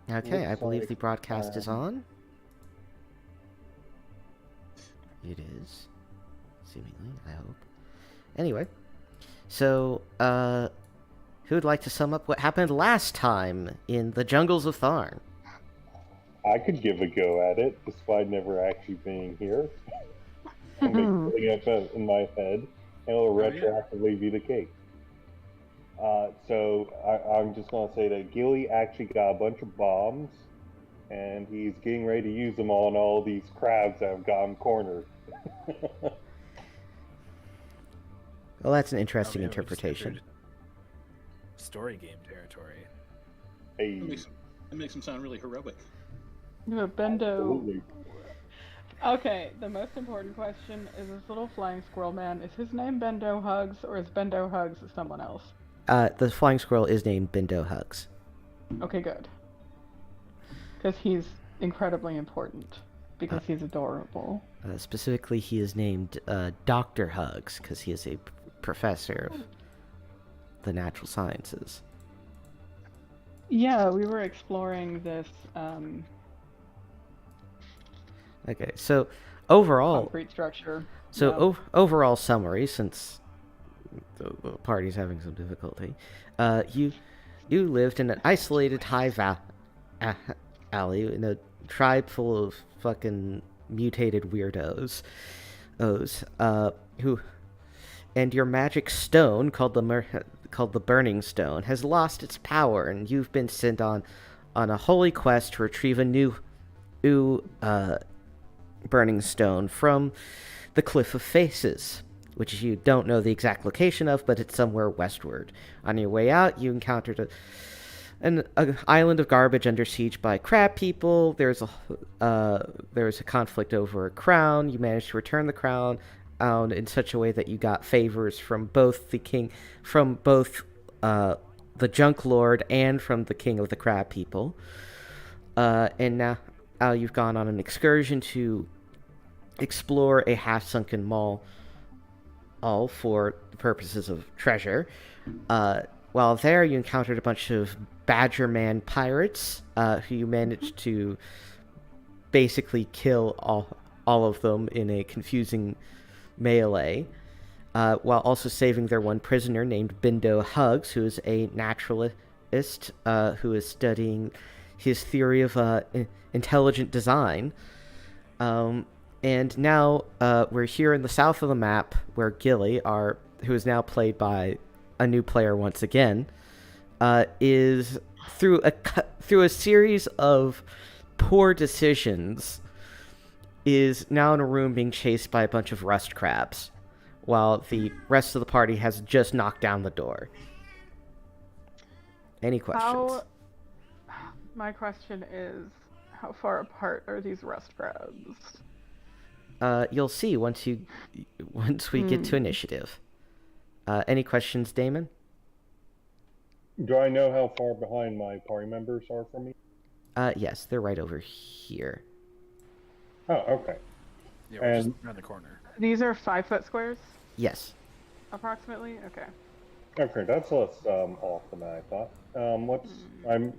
Okay, I Looks believe like, the broadcast is on. It is. Seemingly, I hope. Anyway, so, who would like to sum up what happened last time in the jungles of Tharn? I could give a go at it, despite never actually being here. I'll make something up in my head, and it'll retroactively be the case. I'm just going to say that Gilly actually got a bunch of bombs, and he's getting ready to use them on all these crabs that have gotten cornered. Well, that's an Oh, interesting man, we just interpretation. entered story game territory. Hey, That makes him sound really heroic. But Bendo. absolutely. Okay, the most important question is this little flying squirrel man. Is his name Bendo Hugs, or is Bendo Hugs someone else? The flying squirrel is named Bindo Hugs. Okay, good. Because he's incredibly important. Because he's adorable. Specifically, he is named Dr. Hugs because he is a professor of the natural sciences. Yeah, we were exploring this Okay, so overall, concrete structure. so Yep. overall summary, since the party's having some difficulty, you lived in an isolated high alley in a tribe full of fucking mutated weirdos, who, and your magic stone called the Burning Stone has lost its power, and you've been sent on a holy quest to retrieve a new Burning Stone from the Cliff of Faces, which you don't know the exact location of, but it's somewhere westward. On your way out, you encountered an island of garbage under siege by crab people. There was a conflict over a crown. You managed to return the crown in such a way that you got favors from both the Junk Lord and from the king of the crab people. And now you've gone on an excursion to explore a half-sunken mall, all for the purposes of treasure. While there, you encountered a bunch of Badger Man pirates, who you managed to basically kill all of them in a confusing melee, while also saving their one prisoner named Bindo Hugs, who is a naturalist who is studying his theory of intelligent design. And now we're here in the south of the map, where Gilly, who is now played by a new player once again, is through a series of poor decisions, is now in a room being chased by a bunch of rust crabs, while the rest of the party has just knocked down the door. Any questions? My question is, how far apart are these rust crabs? You'll see once we get to initiative. Any questions, Damon? Do I know how far behind my party members are from me? Yes, they're right over here. Oh, okay. Yeah, we're just around the corner. These are 5-foot squares, Yes. approximately? Okay. Okay, that's less off than I thought. My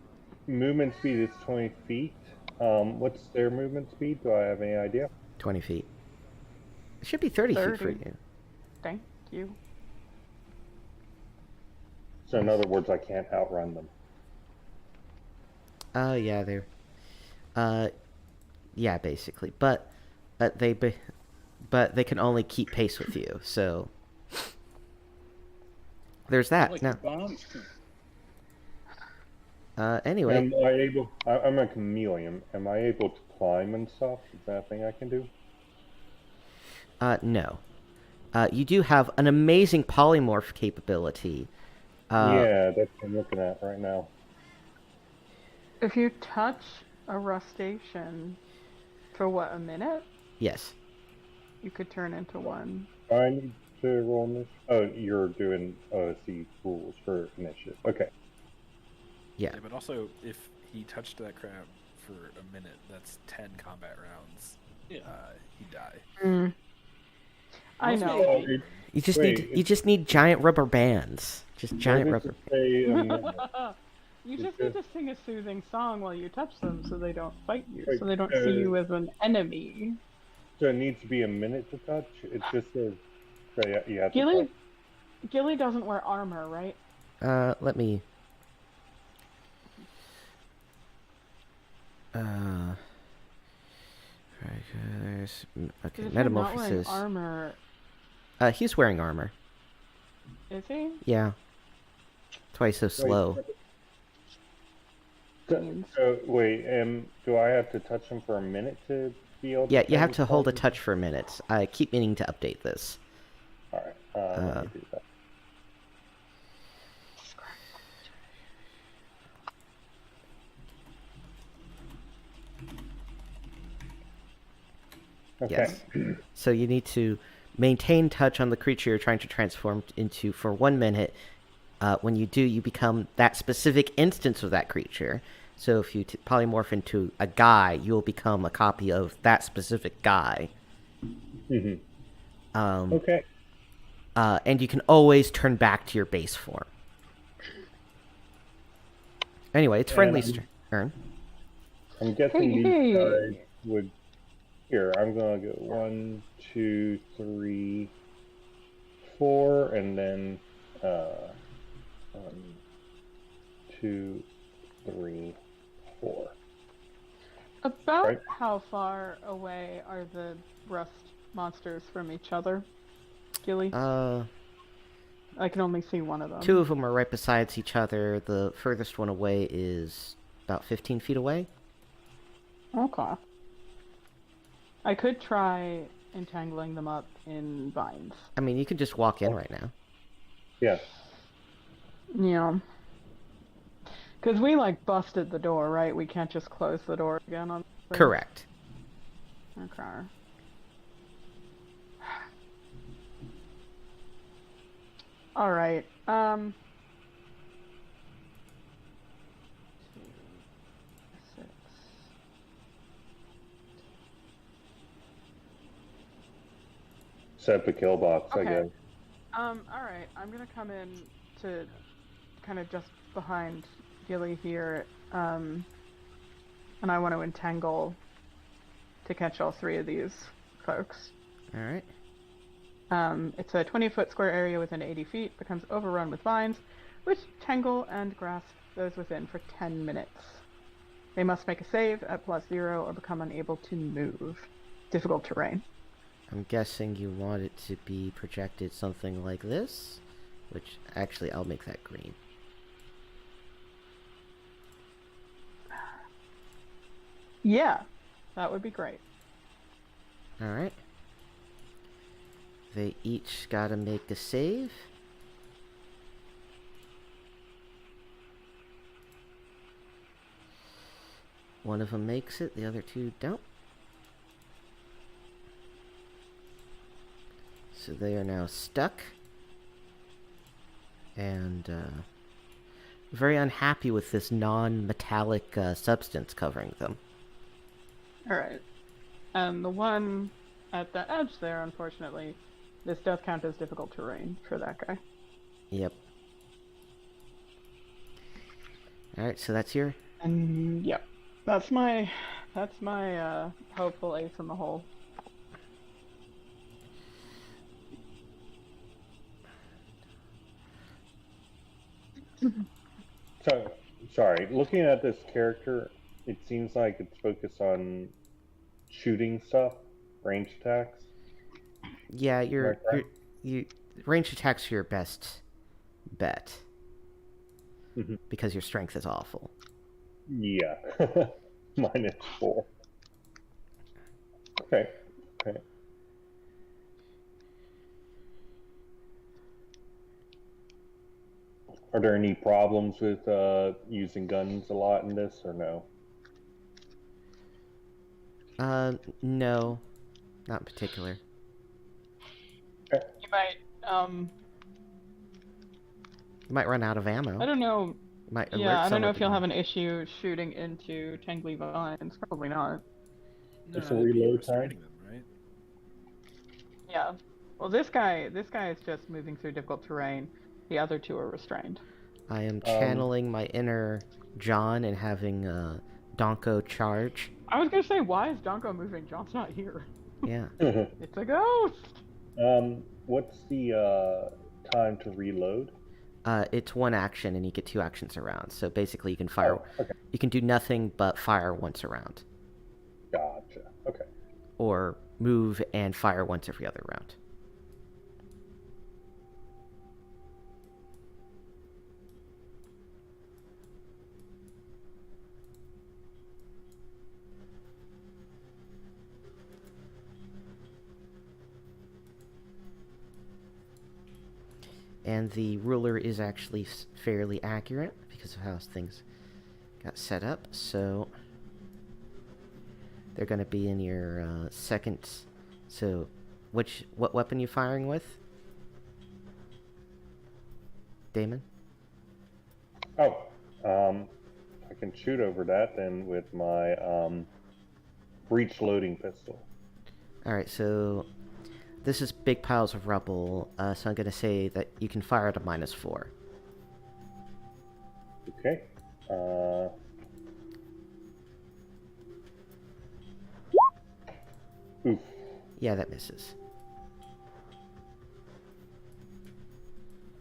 movement speed is 20 feet. What's their movement speed? Do I have any idea? 20 feet. It should be 30 feet for you. Thank you. So in other words, I can't outrun them. Yeah, they're... yeah, basically. But they can only keep pace with you, so... There's that. Like Now, bombs. anyway, Am I able? I'm a chameleon. Am I able to climb and stuff? Is that a thing I can do? no. You do have an amazing polymorph capability. Yeah, that's what I'm looking at right now. If you touch a rustation for a minute? Yes. You could turn into one. I need to roll this. Oh, you're doing OSC rules for initiative. Okay. Yeah. Yeah, but also, if he touched that crab for a minute, that's 10 combat rounds. Yeah. He'd die. I Must be know. eight. You just need giant rubber bands. Just giant rubber. You just need to sing a soothing song while you touch them so they don't fight you, Wait, so they don't see you as an enemy. So it needs to be a minute to touch? It just says so you have to touch. Gilly doesn't wear armor, right? Let me... Okay, If you're not wearing metamorphosis. armor, He's wearing armor. is he? Yeah. That's why he's so slow. Wait, do I have to touch him for a minute to be able to... Yeah, you have to hold a touch for a minute. I keep meaning to update this. Alright, let me do that. Okay. Yes. So you need to maintain touch on the creature you're trying to transform into for 1 minute. When you do, you become that specific instance of that creature. So if you polymorph into a guy, you'll become a copy of that specific guy. Okay. And you can always turn back to your base form. Anyway, it's friendly turn. I'm guessing these guys would... Here, I'm gonna go 1, 2, 3, 4, and then 1, 2, 3, 4. About how far away are the rust monsters from each other, Gilly? I can only see one of them. 2 of them are right beside each other. The furthest one away is about 15 feet away. Okay. I could try entangling them up in vines. I mean, you could just walk in right now. Yeah. Yeah. Because we, busted the door, right? We can't just close the door again on... Correct. Okay. Alright, 2, 6... Set up a kill box, I guess. Alright, I'm gonna come in to kind of just behind Gilly here, and I want to entangle to catch all 3 of these folks. Alright. It's a 20-foot square area within 80 feet, becomes overrun with vines, which tangle and grasp those within for 10 minutes. They must make a save at +0 or become unable to move. Difficult terrain. I'm guessing you want it to be projected something like this, which actually I'll make that green. Yeah, that would be great. Alright. They each gotta make a save. One of them makes it, the other 2 don't. So they are now stuck. And, very unhappy with this non-metallic substance covering them. Alright. And the one at the edge there, unfortunately, this does count as difficult terrain for that guy. Yep. Alright, so that's your... And, yep. That's my hopeful ace in the hole. So, sorry, looking at this character, it seems like it's focused on shooting stuff, range attacks. Yeah, range attacks are your best bet. Because your strength is awful. Yeah. -4. Okay. Okay. Are there any problems with using guns a lot in this, or no? No. Not in particular. Okay. You might, You might run out of ammo. I don't know. Might alert Yeah, I don't know if somebody. you'll have an issue shooting into tangly vines. Probably not. No, It's a it'd be reload restraining time? them, right? Yeah. Well, this guy is just moving through difficult terrain. The other 2 are restrained. I am channeling my inner John and having Donko charge. I was gonna say, why is Donko moving? John's not here. Yeah. It's a ghost! What's the time to reload? It's one action, and you get 2 actions around. So basically, you can fire. Oh, okay. You can do nothing but fire once around, Gotcha. Okay. or move and fire once every other round. And the ruler is actually fairly accurate because of how things got set up. So they're going to be in your second. So what weapon you firing with, Damon? Oh, I can shoot over that then with my breech loading pistol. All right. So this is big piles of rubble. So I'm going to say that you can fire at a -4. Okay. Oof. Yeah, that misses.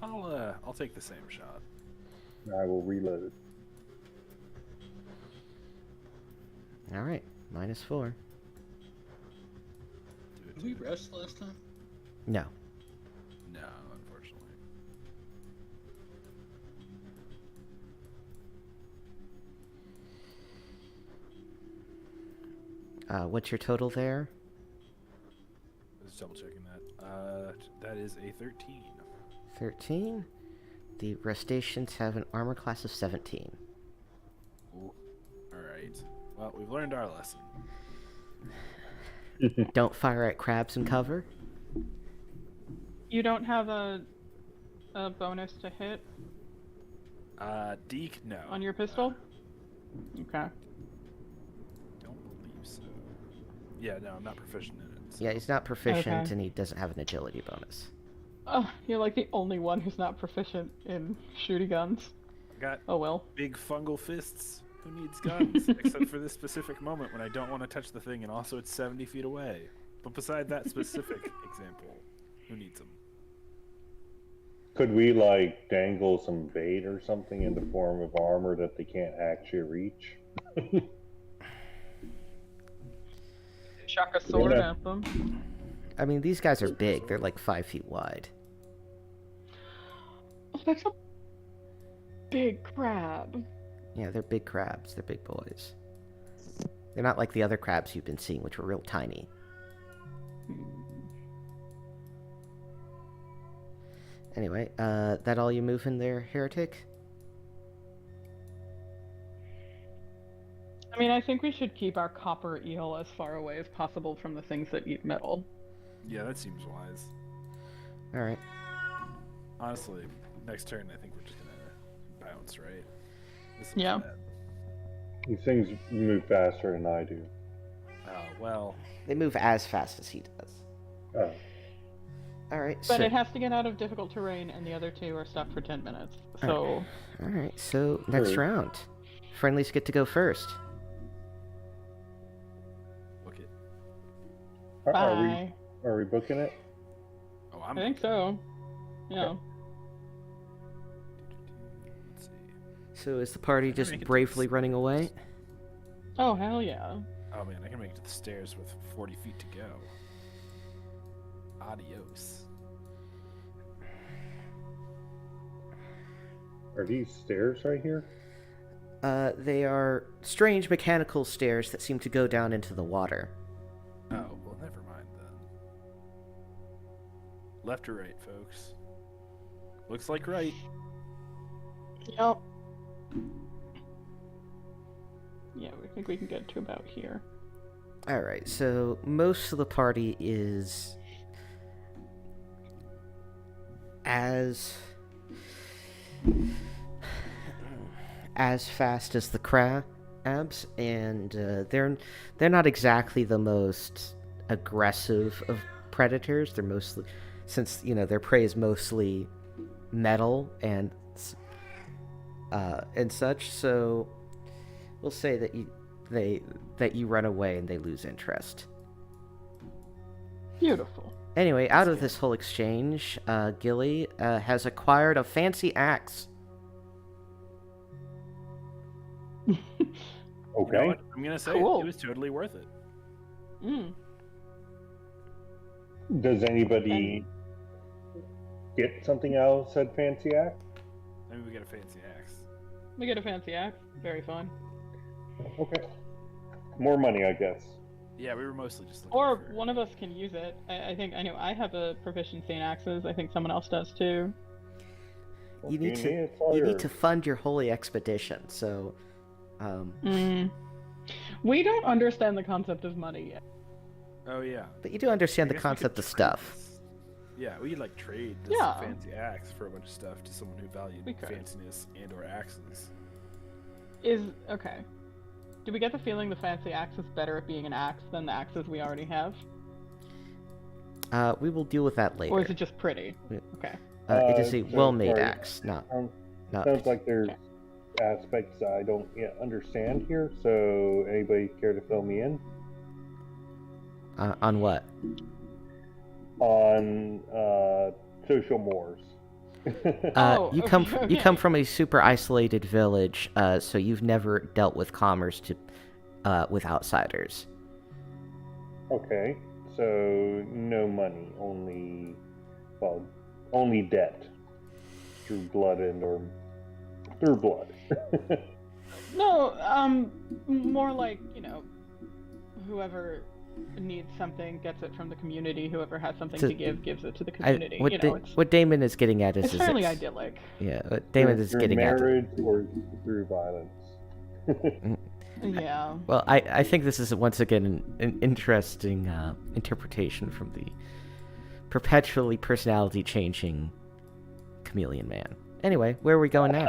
I'll take the same shot. I will reload. All right, -4. Do it. Did we rest last time? No. No, unfortunately. What's your total there? Just double checking that. That is a 13. 13. The Rustaceans have an armor class of 17. Ooh. All right. Well, we've learned our lesson. Don't fire at crabs in cover. You don't have a bonus to hit Deke, no. on your pistol? Okay. Don't believe so. Yeah, no, I'm not proficient in it. So. Yeah, he's not proficient, Okay. and he doesn't have an agility bonus. Oh, you're like the only one who's not proficient in shooting guns. I got Oh well. big fungal fists. Who needs guns? Except for this specific moment when I don't want to touch the thing and also it's 70 feet away. But beside that specific example, who needs them? Could we like dangle some bait or something in the form of armor that they can't actually reach? Chuck a sword Yeah. at them. I mean, these guys are big. They're like 5 feet wide. Oh, that's a big crab. Yeah, they're big crabs. They're big boys. They're not like the other crabs you've been seeing, which were real tiny. Anyway, that all you move in there, heretic? I mean, I think we should keep our copper eel as far away as possible from the things that eat metal. Yeah, that seems wise. Alright. Honestly, next turn I think we're just gonna bounce, right? This looks Yeah. bad. These things move faster than I do. Oh, well. They move as fast as he does. Oh. Alright, But so... it has to get out of difficult terrain, and the other two are stuck for 10 minutes. So, Alright, so next Sure. round. Friendlies get to go first. Book it. bye. Are we booking it? Oh, I think so. Yeah. Let's see. So is the party can just make it to bravely this. running away? Oh, hell yeah. Oh man, I can make it to the stairs with 40 feet to go. Adios. Are these stairs right here? They are strange mechanical stairs that seem to go down into the water. Oh, well, never mind then. Left or right, folks? Looks like right. Yep. Yeah, we think we can get to about here. Alright, so most of the party is as fast as the crabs, and they're not exactly the most aggressive of predators. They're mostly, since their prey is mostly metal and and such. So we'll say that you run away and they lose interest. Beautiful. Anyway, out of this whole exchange, Gilly has acquired a fancy axe. Okay. You know what? I'm gonna say Cool. it was totally worth it. Mm. Does anybody get something else said fancy act? Maybe we get a fancy axe. We get a fancy axe. Very fun. Okay. More money, I guess. Yeah, we were mostly just looking Or for... one of us can use it. I think I know I have a proficiency in axes. I think someone else does too. You need to it's all you need yours. to fund your holy expedition. So, We don't understand the concept of money yet. Oh yeah. but you do understand I the guess we could concept of trade stuff. this. Yeah, we could like trade this Yeah. fancy axe for a bunch of stuff to someone who valued We could. fanciness and/or axes. Okay. Do we get the feeling the fancy axe is better at being an axe than the axes we already have? We will deal with that later. Or is it just pretty? Yeah. Okay. It is a so well-made sorry. axe, not. Sounds like there's aspects I don't yet understand here, so anybody care to fill me in? On what? On social mores. You come okay, you come okay. from a super isolated village, so you've never dealt with commerce with outsiders. Okay, so no money, only debt through blood or through blood. No, more like, whoever needs something gets it from the community. Whoever has something to give gives it to the community. What Damon is getting at is it's fairly idyllic. Yeah, what Damon is through getting at. marriage or through violence. Yeah. Well, I think this is once again an interesting interpretation from the perpetually personality changing chameleon man. Anyway, where are we going now?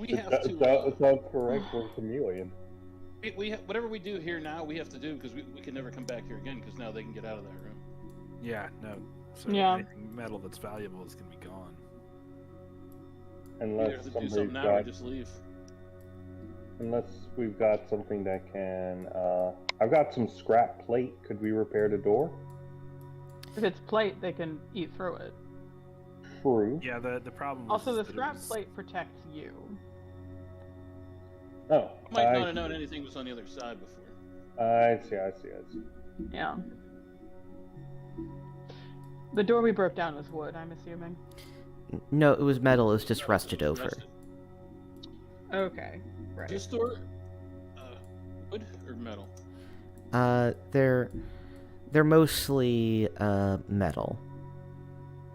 We have to. That sounds correct for chameleon. Whatever we do here now, we have to do because we can never come back here again because now they can get out of that room. Yeah, no. So Yeah. anything metal that's valuable is gonna be gone. We Unless have to do somebody's something now or got, just leave. unless we've got something that can. I've got some scrap plate. Could we repair the door? If it's plate, they can eat through it. True. Yeah, the problem was Also, the that it scrap was- plate protects you. Oh, Might not have known anything was on the other side before. I see. Yeah. The door we broke down was wood, I'm assuming. No, it was metal. It was just rusted over. Rusted. Okay. Right. This door, wood or metal? They're mostly metal.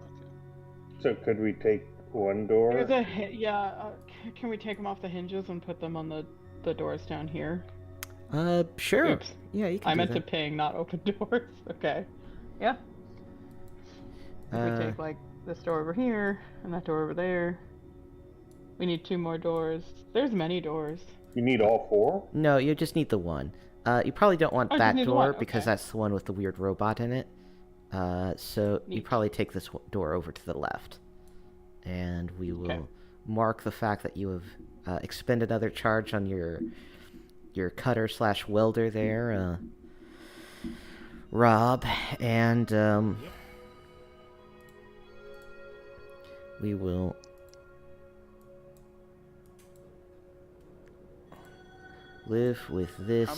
Okay. So could we take one door? There's can we take them off the hinges and put them on the doors down here? Sure. Oops. Yeah, you can I do meant to that. ping, not open doors. Okay. Yeah. If we Uh, take, like, this door over here, and that door over there. We need 2 more doors. There's many doors. You need all 4? No, you just need the one. You probably don't want Oh, just that need the door one, because okay. that's the one with the weird robot in it. So you Neat. probably take this door over to the left. And we will Okay. mark the fact that you have expended another charge on your cutter/welder there, Rob, and we will live with this. How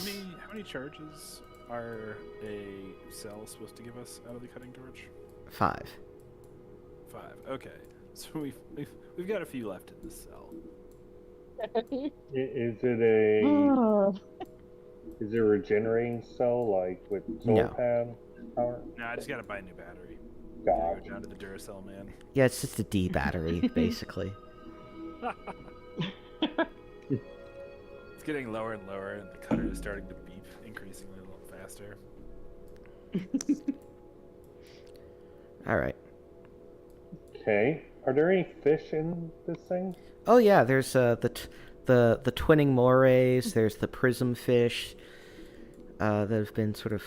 many charges are a cell supposed to give us out of the cutting torch? 5. 5. Okay. So we've got a few left in this cell. Is it a regenerating cell like with solar No. panel power? No, I just gotta buy a new battery. God. Go down to the Duracell man. Yeah, it's just a D battery, basically. It's getting lower and lower, and the cutter is starting to beep increasingly a little faster. All right. Okay. Are there any fish in this thing? Oh yeah, there's the twinning morays. There's the prism fish that have been sort of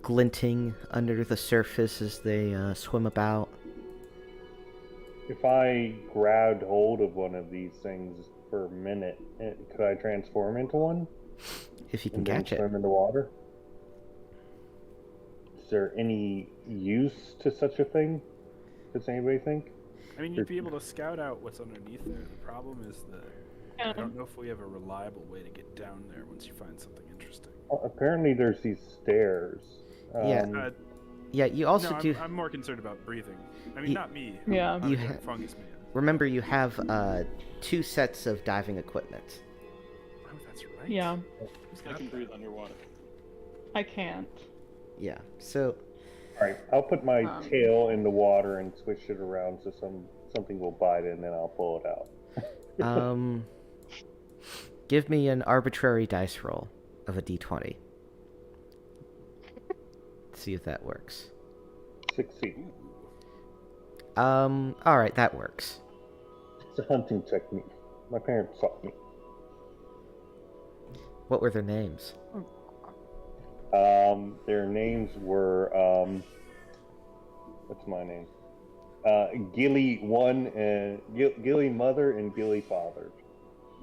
glinting under the surface as they swim about. if I grabbed hold of one of these things for a minute, could I transform into one If you can and then catch it. swim in the water? Is there any use to such a thing? Does anybody think? I mean, you'd be able to scout out what's underneath there. The problem is that I don't know if we have a reliable way to get down there once you find something interesting. Well, apparently, there's these stairs. Yeah. Yeah, you also No, do. I'm more concerned about breathing. I mean, not me. Yeah. I'm You a ha- fungus man. Remember, you have 2 sets of diving equipment. Oh, that's right. Yeah, Who's I got can that? breathe underwater. I can't. Yeah. So, All right, I'll put my Um. tail in the water and switch it around so something will bite it, and then I'll pull it out. give me an arbitrary dice roll of a d20. See if that works. Succeed. All right, that works. It's a hunting technique. My parents taught me. What were their names? Their names were what's my name? Gilly one and Gilly mother and Gilly father.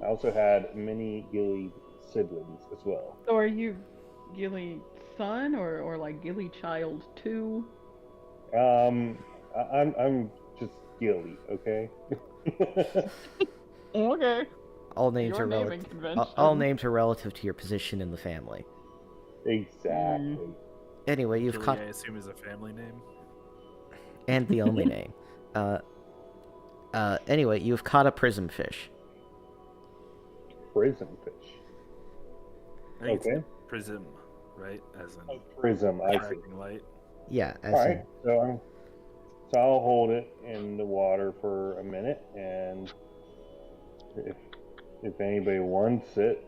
I also had many Gilly siblings as well. So are you Gilly son or like Gilly child 2? I'm just Gilly, okay? Okay. All names Your are naming relative. convention. All names are relative to your position in the family. Exactly. Anyway, you've Gilly, caught I assume is a family name. and the only name. Anyway, you've caught a prism fish. Prism fish. I think Okay. it's prism, right? As in Prism, I see. attracting light. Yeah, as All in- right, so I'll hold it in the water for a minute, and if anybody wants it,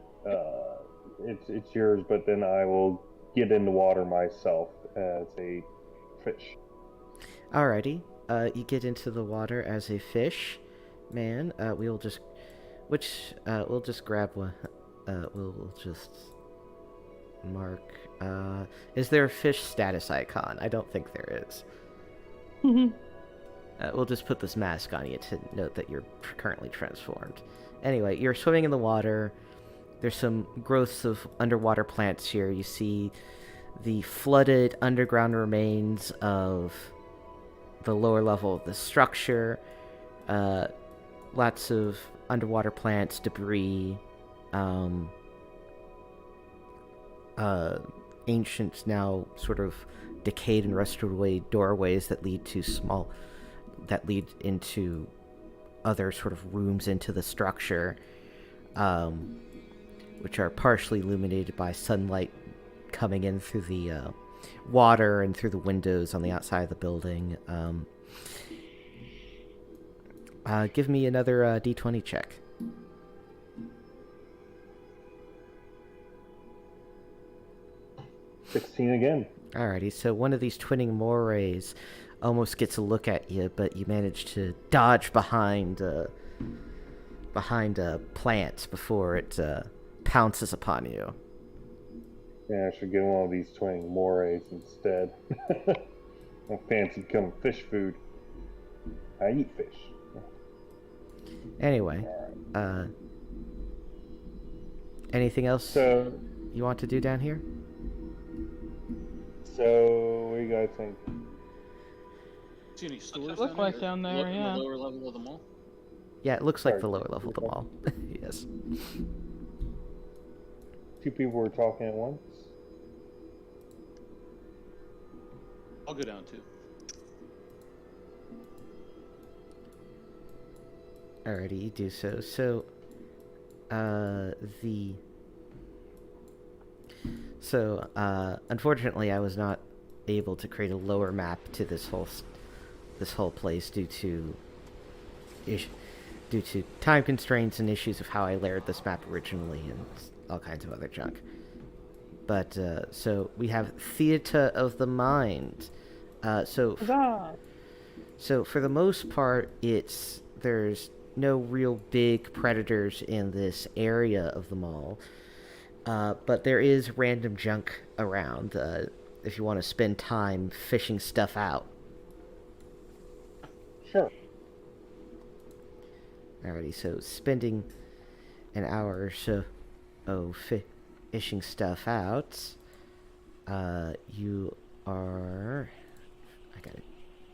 it's yours. But then I will get in the water myself as a fish. Alrighty. You get into the water as a fish, man. We'll just grab one. We'll just mark. Is there a fish status icon? I don't think there is. We'll just put this mask on you to note that you're currently transformed. Anyway, you're swimming in the water. There's some growths of underwater plants here. You see the flooded underground remains of the lower level of the structure. Lots of underwater plants, debris, ancient, now sort of decayed and rusted away doorways that lead into other sort of rooms into the structure, which are partially illuminated by sunlight coming in through the water and through the windows on the outside of the building. Give me another d20 check. $16 again. Alrighty, so one of these twinning morays almost gets a look at you, but you manage to dodge behind plants before it pounces upon you. Yeah, I should get one of these twinning morays instead. I fancy becoming fish food. I eat fish. Anyway, anything else So, you want to do down here? what do you guys think? See any stores look like down there, Look in yeah. the lower level of the mall. Yeah, it looks like Sorry. the lower level of the mall. Yes. Two people were talking at once. I'll go down too. Alrighty, you do so. Unfortunately, I was not able to create a lower map to this whole place due to time constraints and issues of how I layered this map originally and all kinds of other junk. But so we have Theatre of the Mind. So for the most part, there's no real big predators in this area of the mall. But there is random junk around if you want to spend time fishing stuff out. Sure. Alrighty, so spending an hour or so fishing stuff out. You are... I gotta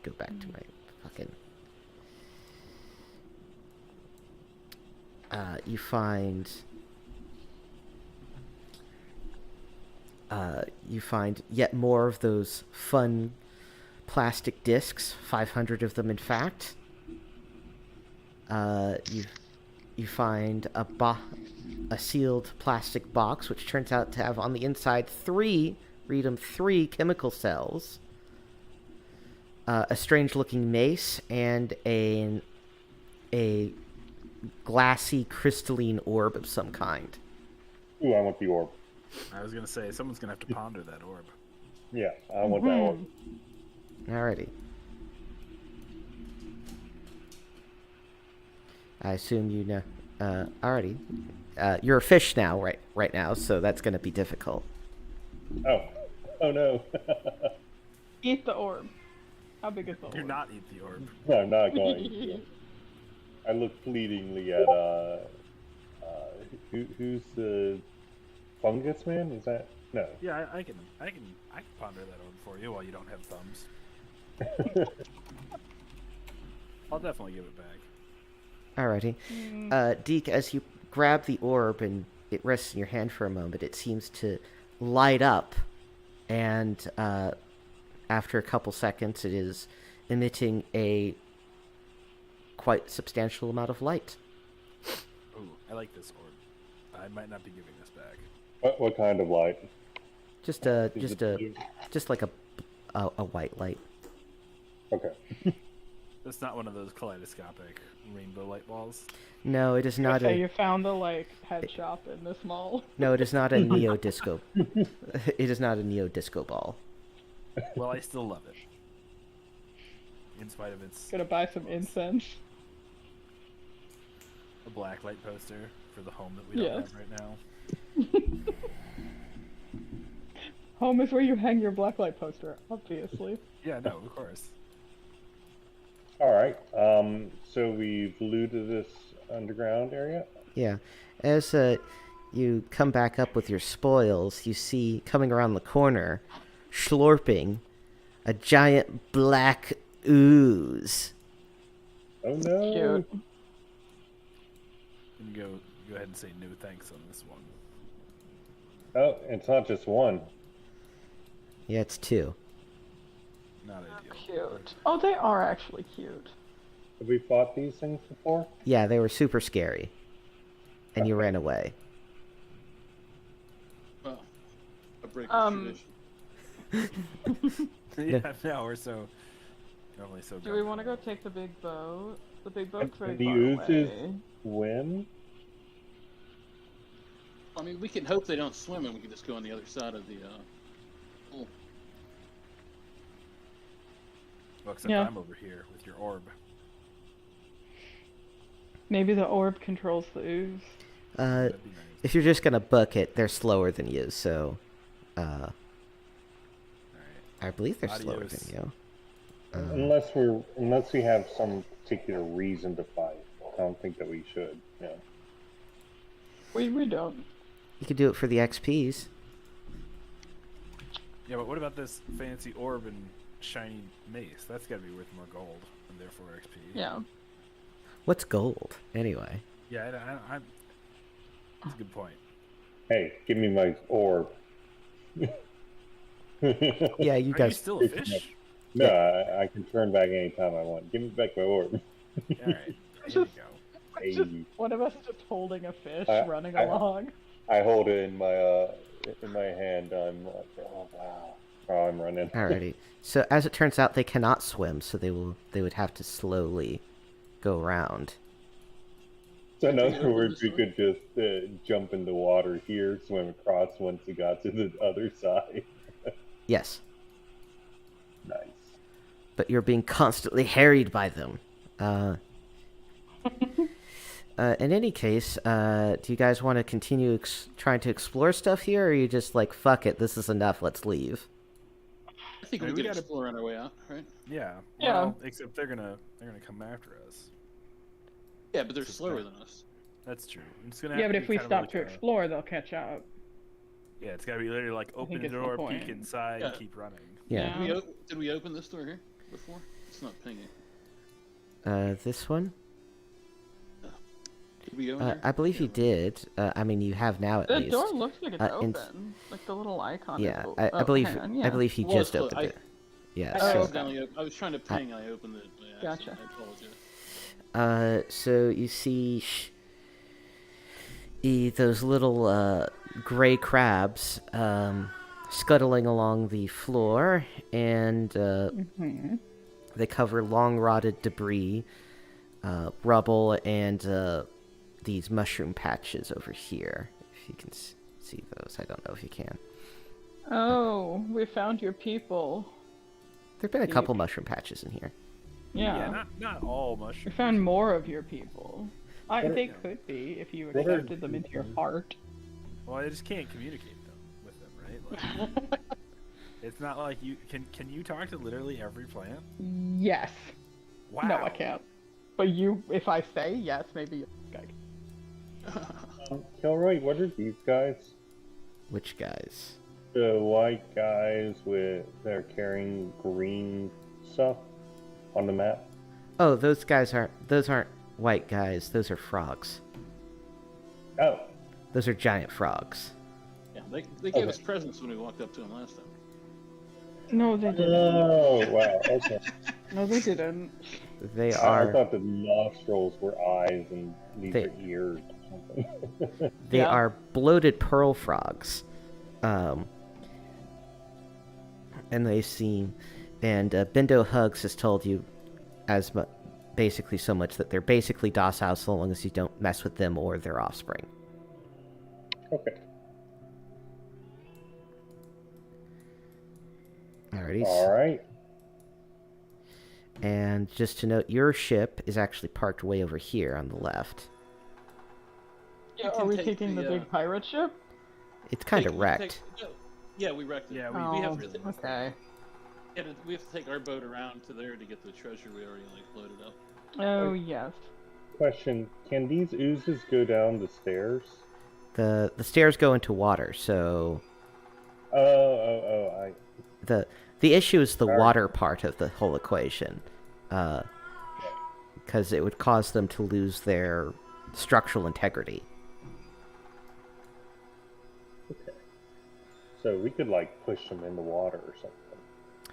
go back to my fucking... you find yet more of those fun plastic discs, 500 of them in fact. You find a sealed plastic box which turns out to have on the inside three chemical cells, a strange looking mace, and a glassy crystalline orb of some kind. Ooh, I want the orb. I was gonna say someone's gonna have to ponder that orb. Yeah, I want that orb. Alrighty. I assume you know. Alrighty. You're a fish now, right now, so that's gonna be difficult. Oh no. Eat the orb. How big is the orb? Do not eat the orb. No, I'm not going. I look fleetingly at who's the fungus man? Is that no? Yeah, I can ponder that orb for you while you don't have thumbs. I'll definitely give it back. Alrighty. Deke, as you grab the orb and it rests in your hand for a moment, it seems to light up, and after a couple seconds, it is emitting a quite substantial amount of light. Ooh, I like this orb. I might not be giving this back. What kind of light? Just Is it blue? like a white light. Okay. It's not one of those kaleidoscopic rainbow light balls. No, it is not Okay, a. you found the head shop in this mall. No, it is not a neo disco. It is not a neo disco ball. Well, I still love it. In spite of its Gonna buy some incense. a black light poster for the home that we don't Yes. have right now. Home is where you hang your blacklight poster, obviously. Yeah, no, of course. All right. So we've looted this underground area. Yeah. As you come back up with your spoils, you see coming around the corner, slurping, a giant black ooze. Oh no. Cute. And go ahead and say no thanks on this one. Oh, it's not just one. Yeah, it's two. Not ideal. Cute. Oh, they are actually cute. Have we fought these things before? Yeah, they were super scary. And you ran away. Well, a break of tradition. Yeah, no, we're so normally so. Do we want to go take the big boat? The big boat's very The far oozes away. swim? I mean, we can hope they don't swim, and we can just go on the other side of the pool. Well, except Yeah. I'm over here with your orb. Maybe the orb controls the ooze. That'd be nice. If you're just gonna book it, they're slower than you, so Alright. I believe they're slower Adios. than you. Unless we have some particular reason to fight. I don't think that we should. Yeah. We don't. You could do it for the XPs. Yeah, but what about this fancy orb and shiny mace? That's got to be worth more gold and therefore XP. Yeah. What's gold, anyway? Yeah, I'm. That's a good point. Hey, give me my orb. Yeah, you Are guys. you still a fish? No, I can turn back anytime I want. Give me back my orb. All right, there you go. It's just one of us just holding a fish, I- running I- along. I hold it in my hand. I'm like, oh wow. Oh, I'm running. Alrighty. So as it turns out, they cannot swim, so they would have to slowly go around. So in other words, we could just jump in the water here, swim across once we got to the other side. Yes, Nice. but you're being constantly harried by them. In any case, do you guys want to continue trying to explore stuff here, or are you just like, fuck it, this is enough, let's leave? I think I mean, we we can gotta- explore on our way out, right? Yeah. Yeah. Well, except they're gonna come after us. Yeah, but they're slower than us. That's true. It's gonna Yeah, have but to if be we kind of stop like to explore, they'll catch up. Yeah, it's gotta be literally like open the it's the door, peek point. inside, Yeah. keep running. Yeah. Did we open this door here before? It's not pinging. This one? Did we go in here? I believe you did. I mean, you have now at The least. door looks like it's in- open. Like the little icon. Yeah, is... I believe. hang on, I yeah. believe he Well, it's just close. opened it. Yeah. I So, accidentally I was trying to ping and I opened it by accident. Gotcha. I apologize. so you see those little gray crabs scuttling along the floor, and Mhm. they cover long rotted debris, rubble, and these mushroom patches over here. If you can see those, I don't know if you can. Oh, we found your people. There've been a couple mushroom patches in here. Yeah. Not all We mushrooms. found more of your people. They are- could be if you what are- accepted them into your heart. Well, I just can't communicate with them, right? Like, it's not like you can you talk to literally every plant? Yes. Wow. No, I can't. But if I say yes, maybe you'll Kilroy, what are these guys? Which guys? The white guys they're carrying green stuff on the map. Oh, those aren't white guys. Those are frogs. Oh, Those are giant frogs. Yeah, they gave Okay. us presents when we walked up to them last time. No, they didn't. oh, wow. Okay. No, they didn't. They I are thought the nostrils were eyes and these They- are ears or something. they Yeah. are bloated pearl frogs. And they seem, and Bindo Hugs has told you basically so much that they're basically docile so long as you don't mess with them or their offspring. Okay. Alrighty. All right. And just to note, your ship is actually parked way over here on the left. Yeah, can are we take taking the the, big pirate ship? It's kind Hey, of we wrecked. Yeah, we wrecked it. Yeah, we have to, Okay. we have to take our boat around to there to get the treasure we already loaded up. Oh, yes. Question: can these oozes go down the stairs? The stairs go into water, so Oh! the issue is the Sorry. water part of the whole equation, because it would cause them to lose their structural integrity. So we could like push them in the water or something.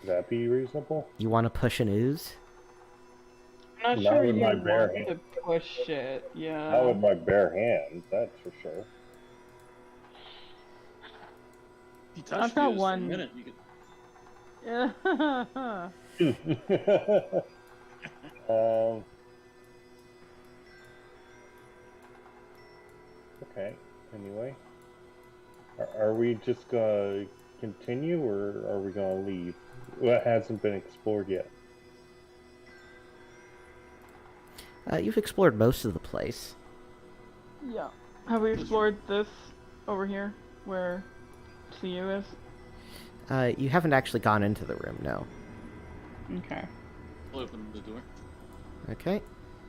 Would that be reasonable? You want to push an ooze? I'm not Not sure with you my want bare to hand. push it. Yeah. Not with my bare hands, that's for sure. If you touch I've got Fuse for one- a minute, you could. Yeah. Okay, anyway. Are we just gonna continue or are we gonna leave? What hasn't been explored yet? You've explored most of the place. Yeah. Have we explored this over here, where CU is? You haven't actually gone into the room, no. Okay. We'll open the door. Okay,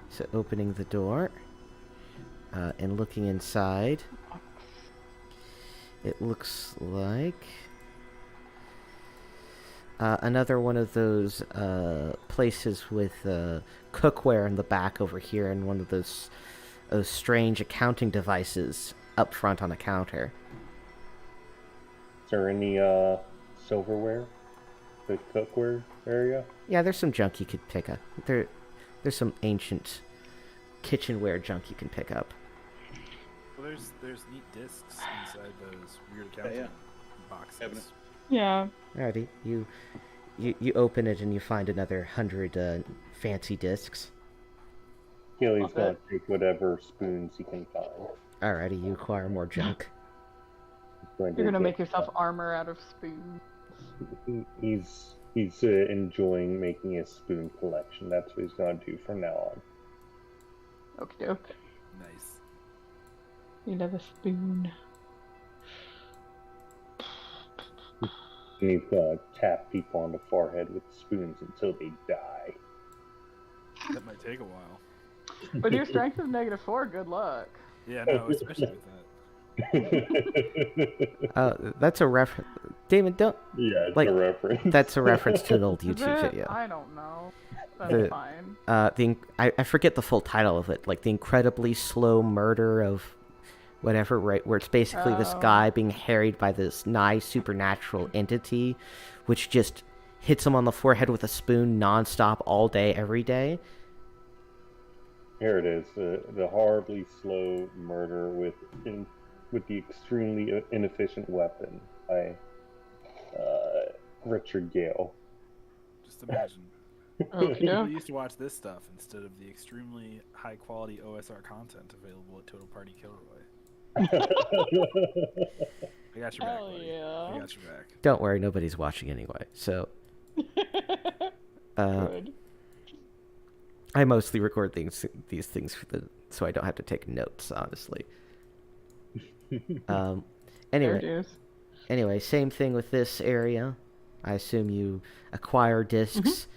so opening the door and looking inside, it looks like another one of those places with cookware in the back over here, and one of those strange accounting devices up front on a counter. Is there any silverware? The cookware area? Yeah, there's some junk you could pick up. There's some ancient kitchenware junk you can pick up. Well, there's neat discs inside those weird accounting yeah. boxes. Cabinet. Yeah. Alrighty, you open it and you find another 100 fancy discs. Keely's gonna take whatever spoons he can find. Alrighty, you acquire more junk. You're gonna make yourself armor out of spoons. He's enjoying making his spoon collection. That's what he's gonna do from now on. Okie doke. Nice. You love a spoon. And he's gonna tap people on the forehead with spoons until they die. That might take a while. With your strength of -4, good luck. Yeah, no, especially with that. That's a reference. Damon, don't. Yeah, it's Like, a reference. That's a reference to an old Is YouTube it? video. I don't know. That's The- fine. I forget the full title of it. Like, the incredibly slow murder of whatever, right? Where it's basically this guy being harried by this nigh supernatural entity, which just hits him on the forehead with a spoon nonstop all day, every day. Here it is, the horribly slow murder with the extremely inefficient weapon by Richard Gale. Just imagine. Okey People doke. used to watch this stuff instead of the extremely high quality OSR content available at Total Party Kilroy. I got your back, Hell buddy. yeah. I got your back. Don't worry, nobody's watching anyway. So, Good. I mostly record these things so I don't have to take notes, honestly. Fair Anyway, dues. same thing with this area. I assume you acquire discs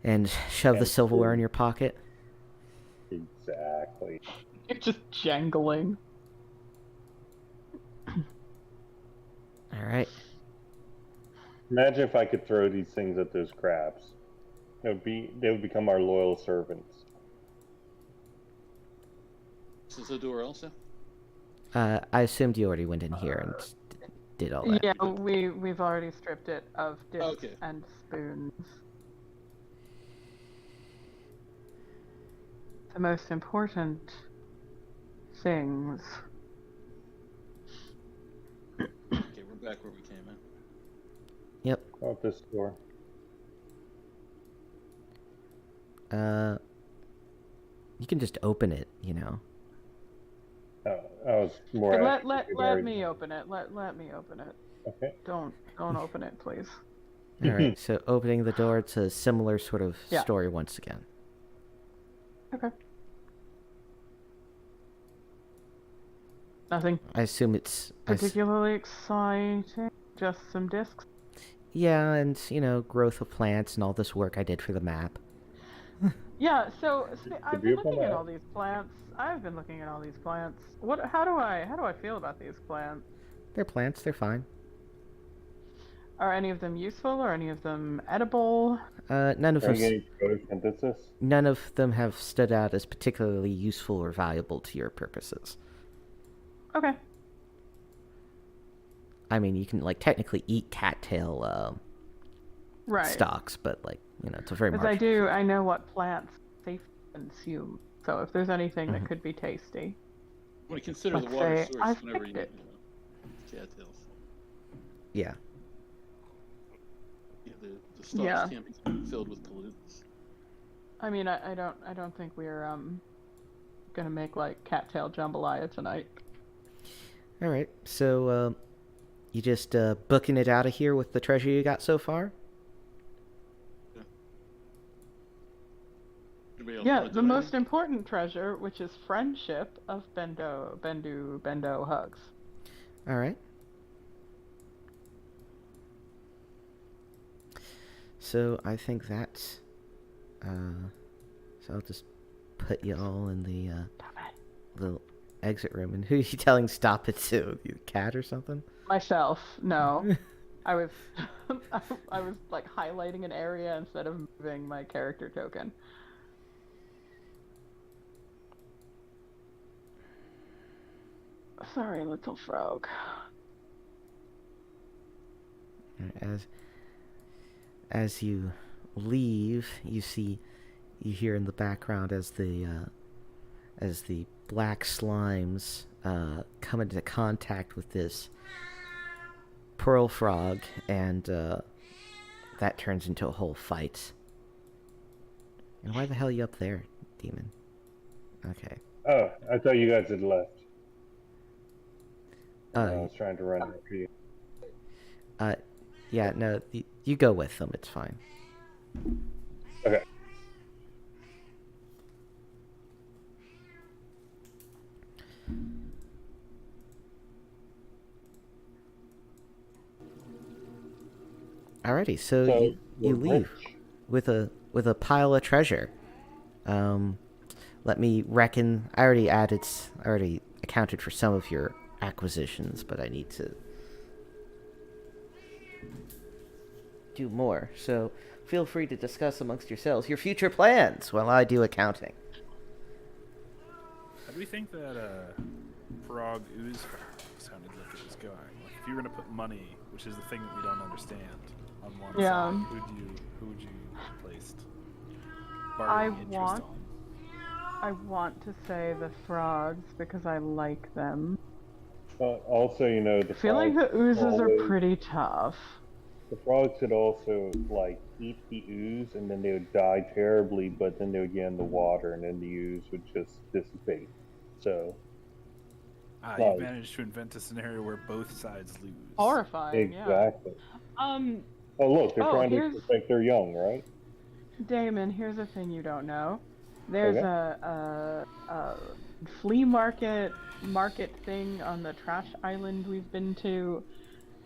and shove the And silverware in food. your pocket. Exactly. You're just jangling. All right. Imagine if I could throw these things at those crabs. They would become our loyal servants. This is the door also. I assumed you already went in here and did all that. Yeah, we've already stripped it of discs Okay. and spoons. The most important things. Okay, we're back where we came in. Yep. Out this door. You can just open it, you know. Oh, I was more. Let me open it. Let me open it. Okay. Don't open it, please. All right. So opening the door, it's a similar sort of Yeah. story once again. Okay. Nothing I assume it's particularly exciting. Just some discs. yeah, and growth of plants and all this work I did for the map. Yeah. So I've been beautiful looking at map. all these plants. I've been looking at all these plants. How do I feel about these plants? They're plants. They're fine. Are any of them useful? Are any of them edible? None of Are them. you getting photosynthesis? None of them have stood out as particularly useful or valuable to your purposes. Okay. I mean, you can technically eat cattail Right. stalks, but it's a very Because I know what plants safe to consume. So if there's anything that could be tasty. When you consider the Let's water say source I've whenever you picked it. cattails. Yeah. Yeah, the stalks Yeah. can't be filled with pollutants. I mean, I don't think we're gonna make cattail jambalaya tonight. All right. So you just booking it out of here with the treasure you got so far? Anybody else Yeah, wanna do the most anything? important treasure, which is friendship of Bendo Hugs. All right. So I think that's. So I'll just put you all in the Stop it. little exit room. And who are you telling stop it to? The cat or something? Myself, no. I was I was highlighting an area instead of moving my character token. Sorry, little frog. As you leave, you hear in the background as the black slimes come into contact with this pearl frog, and that turns into a whole fight. And why the hell are you up there, demon? Okay. Oh, I thought you guys had left. I Uh, was trying to run after you. yeah, no, you go with them. It's fine. Okay. Alrighty, so So you we're leave rich. with a pile of treasure. let me reckon. I already accounted for some of your acquisitions, but I need to do more. So feel free to discuss amongst yourselves your future plans while I do accounting. How do we think that frog ooze sounded like it was going? Like if you were going to put money, which is the thing that we don't understand, on one side, who would you place? I want to say the frogs because I like them. Also, the I feel like the oozes are pretty tough. The frogs could also eat the ooze, and then they would die terribly. But then they would get in the water, and then the ooze would just dissipate. So. You managed to invent a scenario where both sides lose. Horrifying. Exactly. Yeah. Oh look, they're trying to protect their young, right? Damon, here's a thing you don't know. There's a flea market thing on the trash island we've been to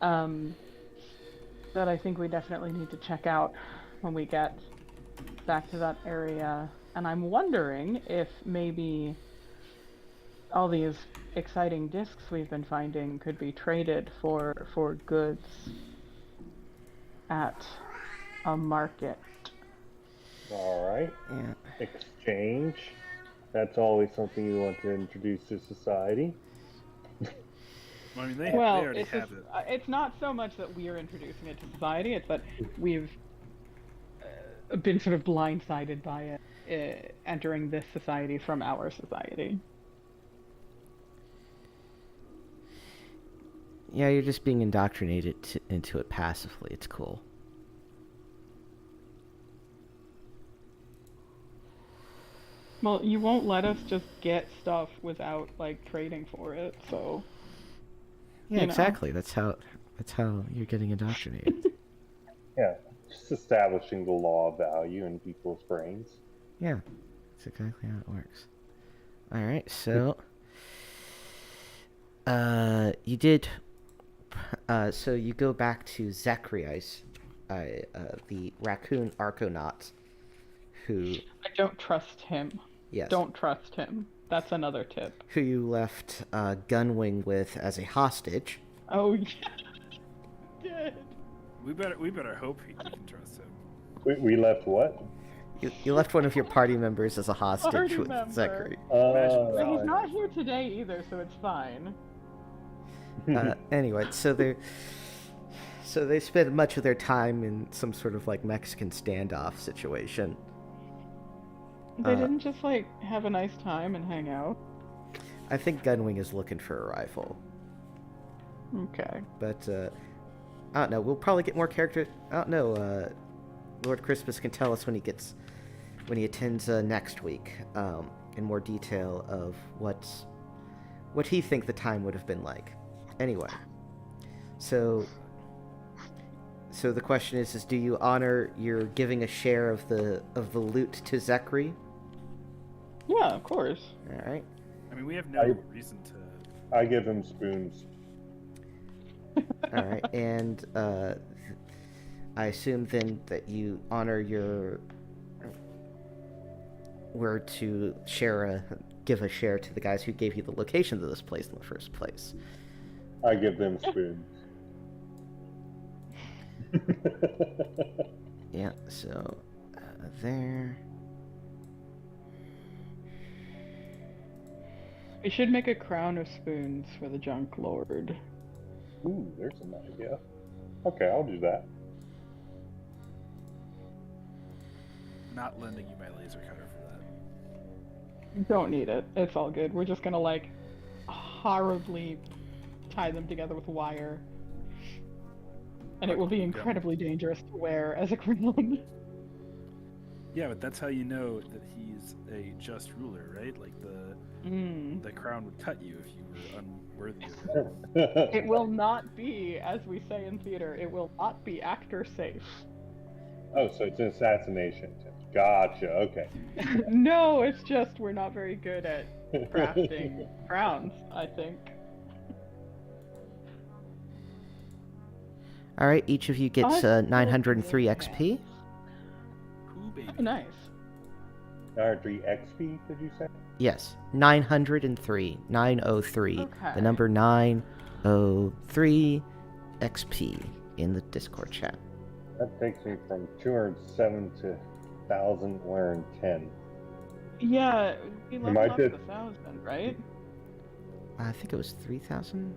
that I think we definitely need to check out when we get back to that area. And I'm wondering if maybe all these exciting discs we've been finding could be traded for goods at a market. All right. Yeah. Exchange. That's always something you want to introduce to society. I mean, they already have it. It's not so much that we're introducing it to society, it's that we've been sort of blindsided by it entering this society from our society. Yeah, you're just being indoctrinated into it passively. It's cool. Well, you won't let us just get stuff without trading for it, so. Yeah, exactly. That's how you're getting indoctrinated. Yeah, just establishing the law of value in people's brains. Yeah, that's exactly how it works. All right, so you did. So you go back to Zachary, the raccoon arconaut, who. I don't trust him. Yes. Don't trust him. That's another tip. Who you left Gunwing with as a hostage. Oh, yeah. Good. We better hope we can trust him. We left what? You left one of your party members as a hostage Party with member. Zachary. But he's not here today either, so it's fine. Anyway, so they spent much of their time in some sort of Mexican standoff situation. They didn't just have a nice time and hang out. I think Gunwing is looking for a rifle. Okay. But I don't know. We'll probably get more character. I don't know. Lord Christmas can tell us when he attends next week in more detail of what he think the time would have been like. Anyway, so the question is do you honor your giving a share of the loot to Zachary? Yeah, of course. All right. I mean, we have no reason to. I give him spoons. All right, and I assume then that you honor your word to give a share to the guys who gave you the location of this place in the first place. I give them spoons. Yeah, so there. We should make a crown of spoons for the junk lord. Ooh, there's an idea. Okay, I'll do that. Not lending you my laser cutter for that. You don't need it. It's all good. We're just gonna horribly tie them together with wire. And it will be incredibly dangerous to wear as a crown. Yeah, but that's how you know that he's a just ruler, right? The crown would cut you if you were unworthy of it. It will not be, as we say in theater, it will not be actor safe. Oh, so it's an assassination. Gotcha, okay. No, it's just we're not very good at crafting crowns, I think. All right, each of you gets 903 XP. Cool, baby. Oh, nice. 903 XP, did you say? Yes, 903. 903. Okay. The number 903 XP in the Discord chat. That takes me from 207 to 1,110. Yeah, we Am I leveled up to just- 1,000, right? I think it was 3,000.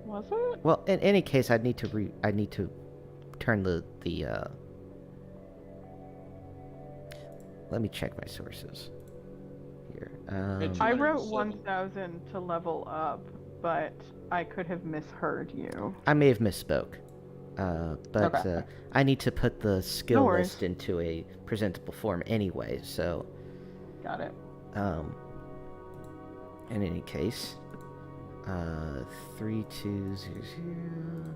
Was it? Well, in any case, I'd need to turn the let me check my sources here. I wrote 207. 1,000 to level up, but I could have misheard you. I may have misspoke. But Okay. I need to put the skill No worries. list into a presentable form anyway, so Got it. in any case, 3200,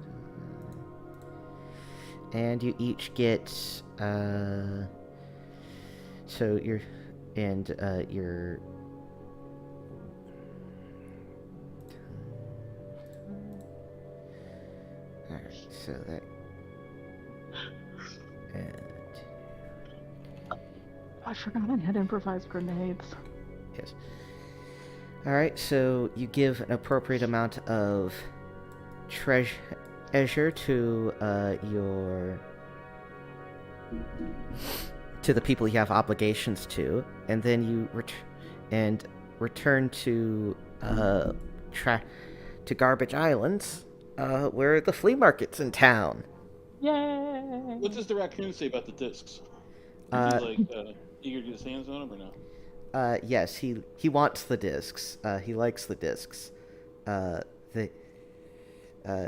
and you each get so your alright, so that and I forgot I had improvised grenades. yes. Alright, so you give an appropriate amount of treasure to to the people you have obligations to, and then you return to Garbage Islands, where the flea market's in town. Yay! What does the raccoon say about the discs? Uh, Is he eager to get his hands on them or no? Yes, he wants the discs. He likes the discs.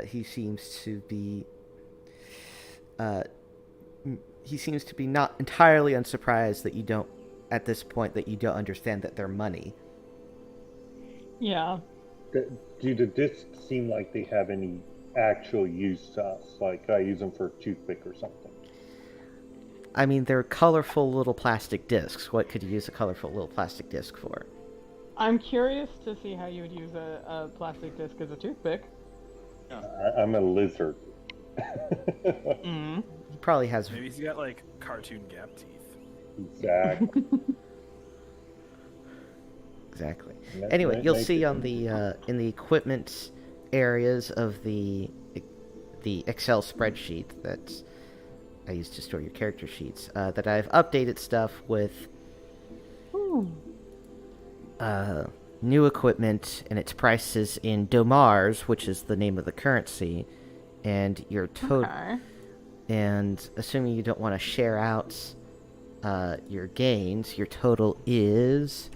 He seems to be not entirely unsurprised that you don't, at this point, that you don't understand that they're money. Yeah. Do the discs seem like they have any actual use to us? Like, could I use them for a toothpick or something? I mean, they're colorful little plastic discs. What could you use a colorful little plastic disc for? I'm curious to see how you would use a plastic disc as a toothpick. I'm a lizard. Mm. He probably has. Maybe he's got like cartoon gap teeth. Exactly. Exactly. That- Anyway, that you'll makes see it- on the in the equipment areas of the Excel spreadsheet that I use to store your character sheets that I've updated stuff with Ooh. new equipment and its prices in Domars, which is the name of the currency, and your total. Okay. And assuming you don't want to share out your gains, your total is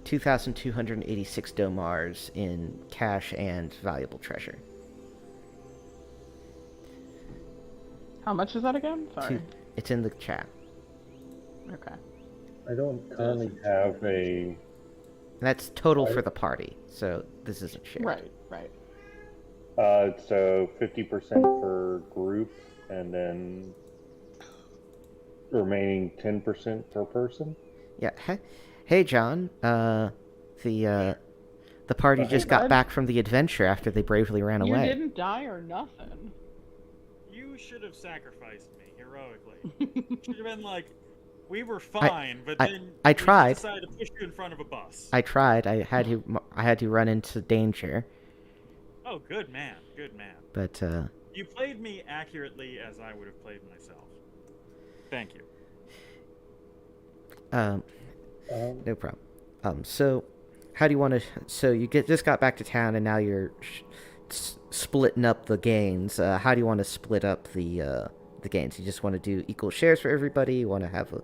2,286 domars in cash and valuable treasure. How much is that again? Sorry. It's in the chat. Okay. I don't currently have a. And that's total for the party, so this isn't shared. Right, right. So 50% for group, and then remaining 10% per person. Yeah. Hey, John. The party Hey, just got bud. back from the adventure after they bravely ran You away. didn't die or nothing. You should have sacrificed me heroically. Should have been like, we were fine, but then I we tried. decided to push you in front of a bus. I tried. I had to run into danger, Oh, good man, good man. but You played me accurately as I would have played myself. Thank you. no problem. So how do you want to? So you just got back to town, and now you're splitting up the gains. How do you want to split up the gains? You just want to do equal shares for everybody? You want to have a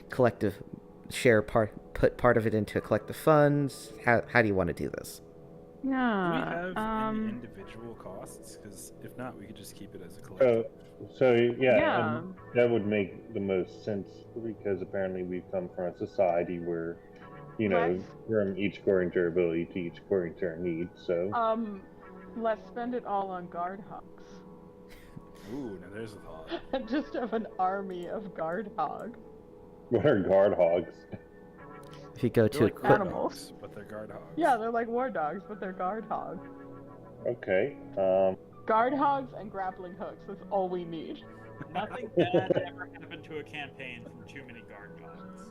collective share put part of it into collective funds? How do you want to do this? Do we Yeah. have any individual costs? Because if not, we could just keep it as a collective. So yeah, Yeah. and that would make the most sense because apparently we've come from a society where, you know, Right. from each according to our ability to each according to our needs. So Let's spend it all on guard hogs. Ooh, now there's a thought. Just have an army of guard hogs. what are guard hogs? If you go They're to like equip, guard Animals. dogs, but they're guard hogs. Yeah, they're like war dogs, but they're guard hogs. Okay. Guard hogs and grappling hooks. That's all we need. Nothing bad ever happened to a campaign from too many guard dogs.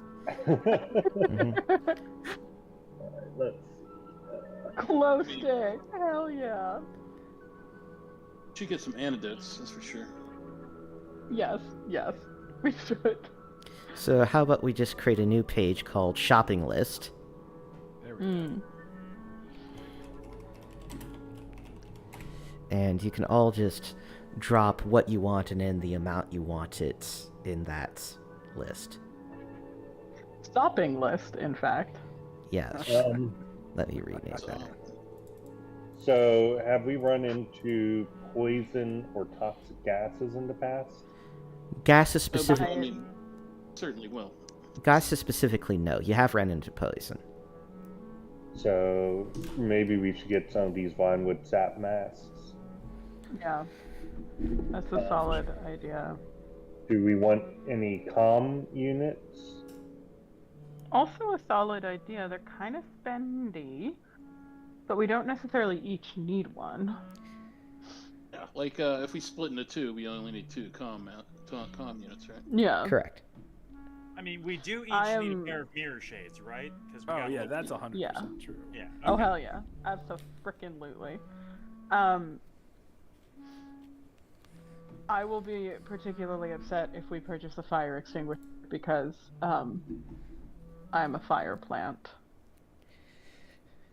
Let's Glow stick. Hell yeah. Should get some antidotes, that's for sure. Yes, we should. So how about we just create a new page called Shopping List? There we go. And you can all just drop what you want and then the amount you want it in that list. Stopping list, in fact. Yes. Let me rename that. So, have we run into poison or toxic gases in the past? Gases No, but, specific. I mean, certainly will. Gases specifically, no. You have run into poison. So, maybe we should get some of these vinewood sap masks. Yeah. That's a solid idea. Do we want any comm units? Also a solid idea. They're kind of spendy, but we don't necessarily each need one. Yeah, like if we split into two, we only need two comm units, right? Yeah. Correct. I mean, we do each I need a am- pair of mirror shades, right? Because Oh yeah, that's 100% Yeah. true. Yeah. Oh okay. hell yeah. Abso-frickin-lutely. I will be particularly upset if we purchase a fire extinguisher because I'm a fire plant.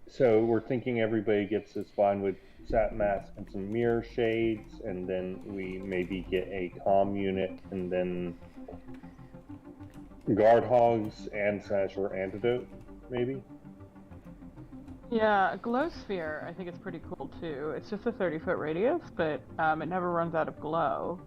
So, we're thinking everybody gets this vinewood sap mask and some mirror shades, and then we maybe get a comm unit, and then guard hogs and /or antidote, maybe? Yeah, a glow sphere I think it's pretty cool too. It's just a 30-foot radius, but it never runs out of glow.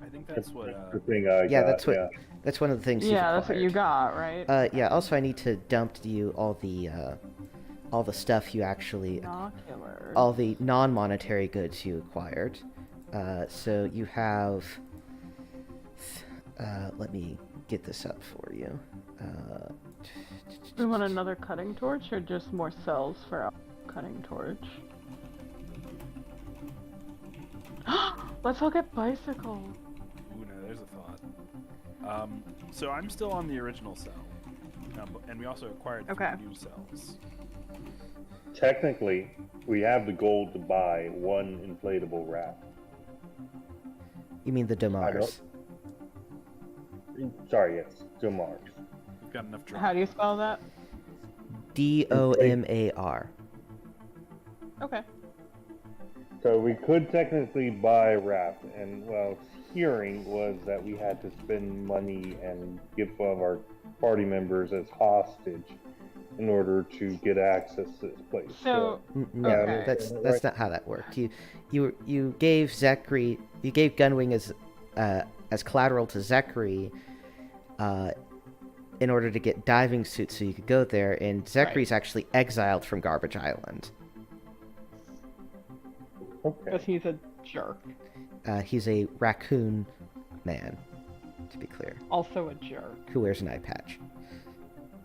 I think that's what. The thing I Yeah, got, that's what. yeah. That's one of the things. you've Yeah, that's what you acquired. got, right? Yeah. Also, I need to dump you all the stuff you actually, Binoculars. all the non-monetary goods you acquired. So you have. Let me get this up for you. We want another cutting torch or just more cells for our cutting torch? Let's all get bicycles. Ooh, no, there's a thought. So I'm still on the original cell, and we also acquired 3 Okay. new cells. Technically, we have the gold to buy one inflatable raft. You mean the Damars? Sorry, yes, to Mars. We've got enough drop. How do you spell that? DOMAR. Okay. So we could technically buy a raft, and well, hearing was that we had to spend money and give one of our party members as hostage in order to get access to this place. So, No, Okay. that's not how that worked. You gave Zachary, you gave Gunwing as collateral to Zachary, in order to get diving suits so you could go there, and Zachary's actually exiled from Garbage Island. Okay. because he's a jerk. He's a raccoon man, to be clear, Also a jerk. who wears an eye patch.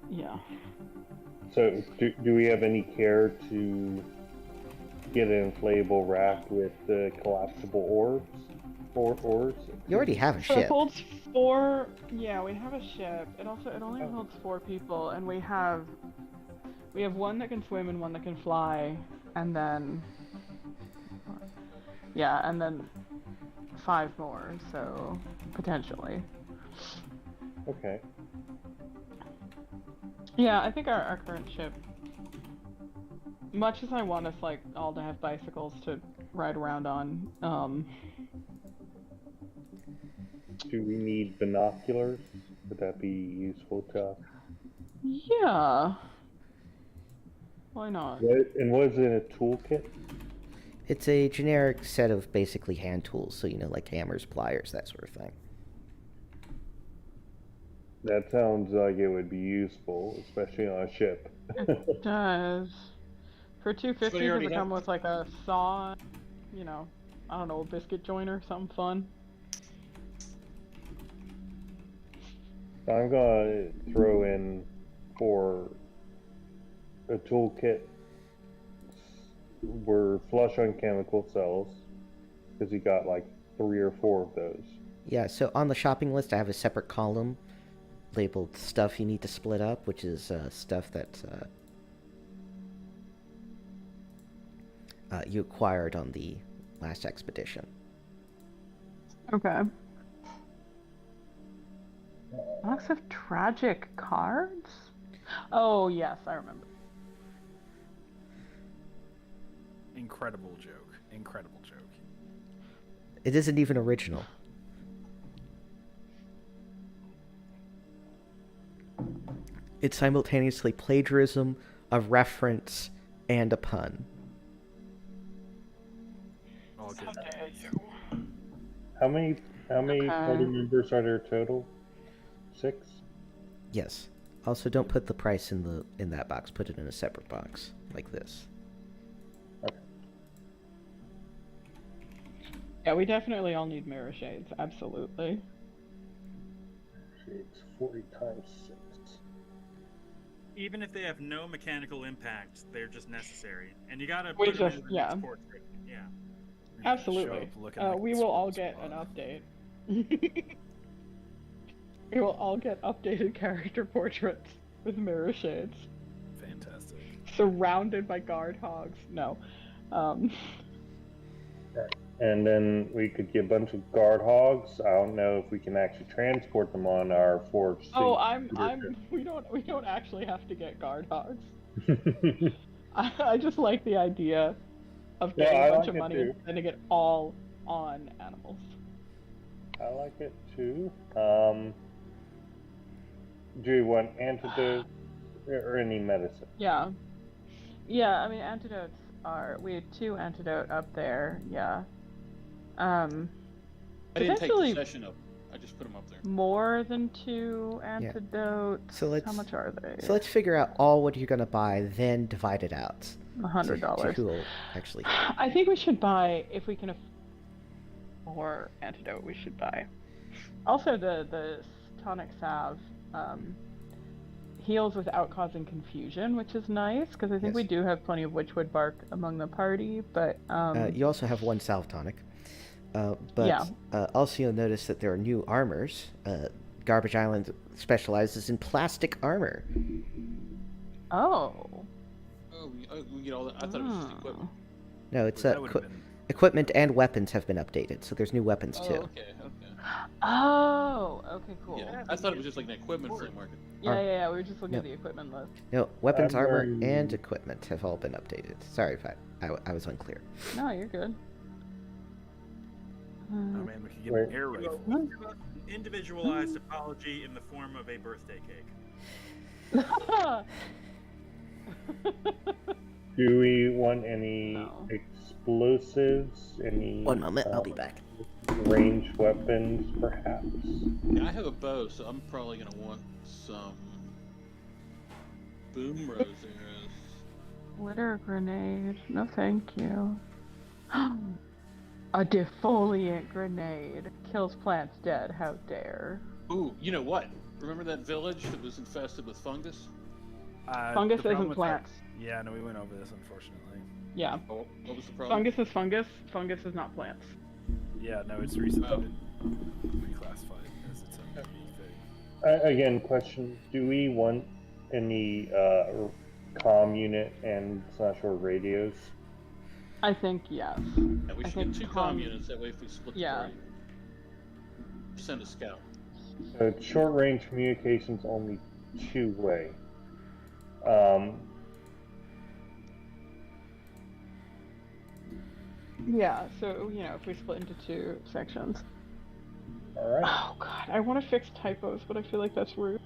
Yeah. So do we have any care to get an inflatable raft with the collapsible orbs? Oars? You already have a So it ship. holds 4. Yeah, we have a ship. It only holds 4 people, and we have one that can swim and one that can fly, and then and then 5 more. So potentially. Okay. Yeah, I think our current ship. Much as I want us all to have bicycles to ride around on, Do we need binoculars? Would that be useful to us? yeah. Why not? And was it a toolkit? It's a generic set of basically hand tools, so like hammers, pliers, that sort of thing. That sounds like it would be useful, especially on a ship. It does. For $250, you does already it come have. with a saw? I don't know, a biscuit joiner, something fun. I'm gonna throw in for a toolkit. We're flush on chemical cells. because he got like 3 or 4 of those. Yeah, so on the shopping list, I have a separate column labeled stuff you need to split up, which is stuff that you acquired on the last expedition. Okay. Box of tragic cards? Oh, yes, I remember. Incredible joke. Incredible joke. It isn't even original. It's simultaneously plagiarism, a reference, and a pun. All good. How many party members are there total? 6? Yes. Also, don't put the price in that box. Put it in a separate box, like this. Okay. Yeah, we definitely all need mirror shades. Absolutely. Shades 40 times 6. Even if they have no mechanical impact, they're just necessary. And you gotta We put them just- in the yeah. next portrait. Yeah. You're gonna Absolutely. show up looking like We the will all Swamp get an Squad. update. We will all get updated character portraits with mirror shades. Fantastic. Surrounded by guard hogs. No. And then we could get a bunch of guard hogs. I don't know if we can actually transport them on our forged Oh, suit. we don't actually have to get guard hogs. I just like the idea of Yeah, getting I a bunch like of it money too. and spending it all on animals. I like it too. Do you want antidote or any medicine? Yeah. Yeah, I mean antidotes we had 2 antidote up there, yeah. I didn't take Potentially- the session up. I just put them up there. More than 2 antidotes. So let's- How much are they? So let's figure out all what you're going to buy, then divide it out. $100. To who will actually... I think we should buy, if we can afford more antidote, we should buy. Also, the tonic salve heals without causing confusion, which is nice, because I think Yes. we do have plenty of witchwood bark among the party, but... you also have 1 salve tonic. But Yeah. Also you'll notice that there are new armors. Garbage Island specializes in plastic armor. Oh. Oh, we get all that. I thought it was just equipment. No, it's That would've been- equipment and weapons have been updated, so there's new weapons Oh, too. okay. Oh, okay, cool. Yeah, I thought it was just like an equipment flea market. Yeah, we were just looking No. at the equipment list. No, weapons, I'm armor, very- and equipment have all been updated. Sorry if I was unclear. No, you're good. Oh man, we could get Wait. an air rifle. Individualized apology in the form of a birthday cake. Do we want any No. explosives? Any 1 moment, I'll be back. ranged weapons, perhaps? Yeah, I have a bow, so I'm probably gonna want some boom rose arrows. Glitter grenade. No, thank you. A defoliant grenade. Kills plants dead. How dare. Ooh, you know what? Remember that village that was infested with fungus? Fungus The problem isn't with plants. that- Yeah, no, we went over this unfortunately. Yeah. Oh, what was the problem? Fungus is fungus. Fungus is not plants. Yeah, no, it's recently Oh. been reclassified as its own unique thing. Again, question: do we want any comm unit and / radios? I think yes. Yeah, we I should think get 2 comm- comm units, that way if we split the Yeah. party. Send a scout. So it's short-range communications only 2-way. Yeah, so, if we split into 2 sections. All right. Oh god, I want to fix typos, but I feel like that's rude.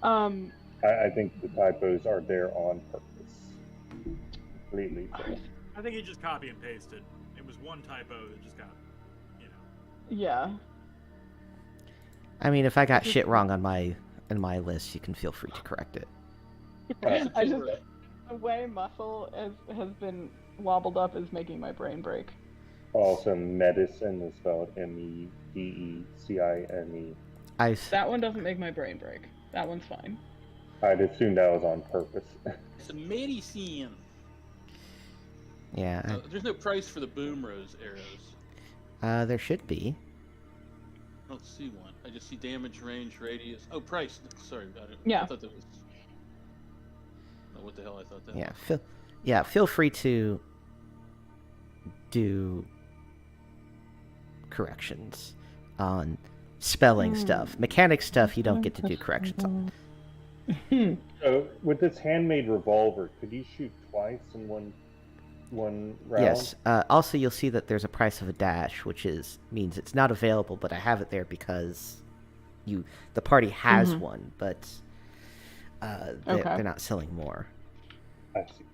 I think the typos are there on purpose. Completely. I think he just copy and pasted. It was one typo that just got, Yeah. I mean, if I got shit wrong on my list, you can feel free to correct it. I just, the way muscle has been wobbled up is making my brain break. Also, medicine is spelled MEDECINE. That one doesn't make my brain break. That one's fine. I'd assume that was on purpose. It's a medicine. Yeah. There's no price for the boom rose arrows. There should be. I don't see one. I just see damage, range, radius. Oh, price. Sorry about it. Yeah. I thought that was. Oh, what the hell? I thought that. Feel free to do corrections on spelling stuff. Mechanic stuff you don't get to do corrections on. So with this handmade revolver, could you shoot twice in one round? Yes. Also, you'll see that there's a price of a dash, which means it's not available, but I have it there because the party has one, but they're not selling more. I see.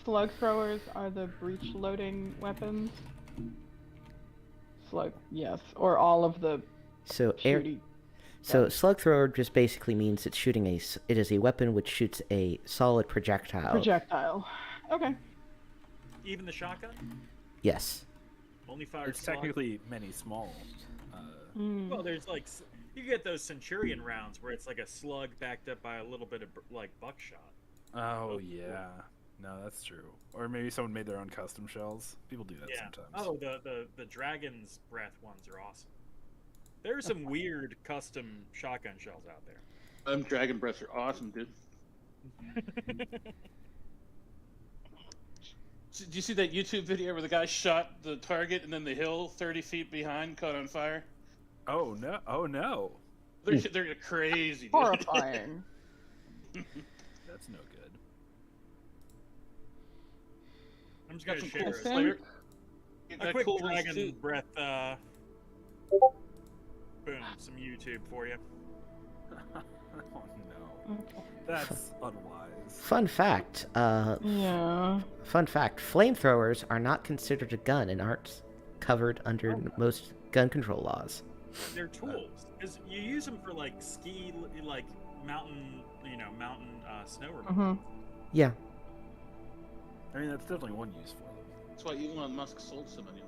Slug throwers are the breach loading weapons. Slug, yes, or all of the shooty. So slug thrower just basically means it is a weapon which shoots a solid projectile. Projectile. Okay. Even the shotgun? Yes. Only fires There's technically many small. Well, there's like you get those Centurion rounds where it's like a slug backed up by a little bit of like buckshot. Oh yeah. No, that's true. Or maybe someone made their own custom shells. People do that sometimes. Oh, the Dragon's Breath ones are awesome. There are some weird custom shotgun shells out there. Dragon breaths are awesome, dude. Did you see that YouTube video where the guy shot the target and then the hill 30 feet behind caught on fire? Oh no! Oh no! They're crazy. Dude. Horrifying. That's no good. I'm just gonna Got some share cool flavor. a quick cool ones, Dragon too. Breath. Boom! Some YouTube for you. Oh no! That's unwise. Fun fact. Yeah. Fun fact. Flamethrowers are not considered a gun and aren't covered under most gun control laws. They're tools because you use them for like ski, like mountain snow removal. Yeah. I mean, that's definitely one use for them. That's why Elon Musk sold so many of them.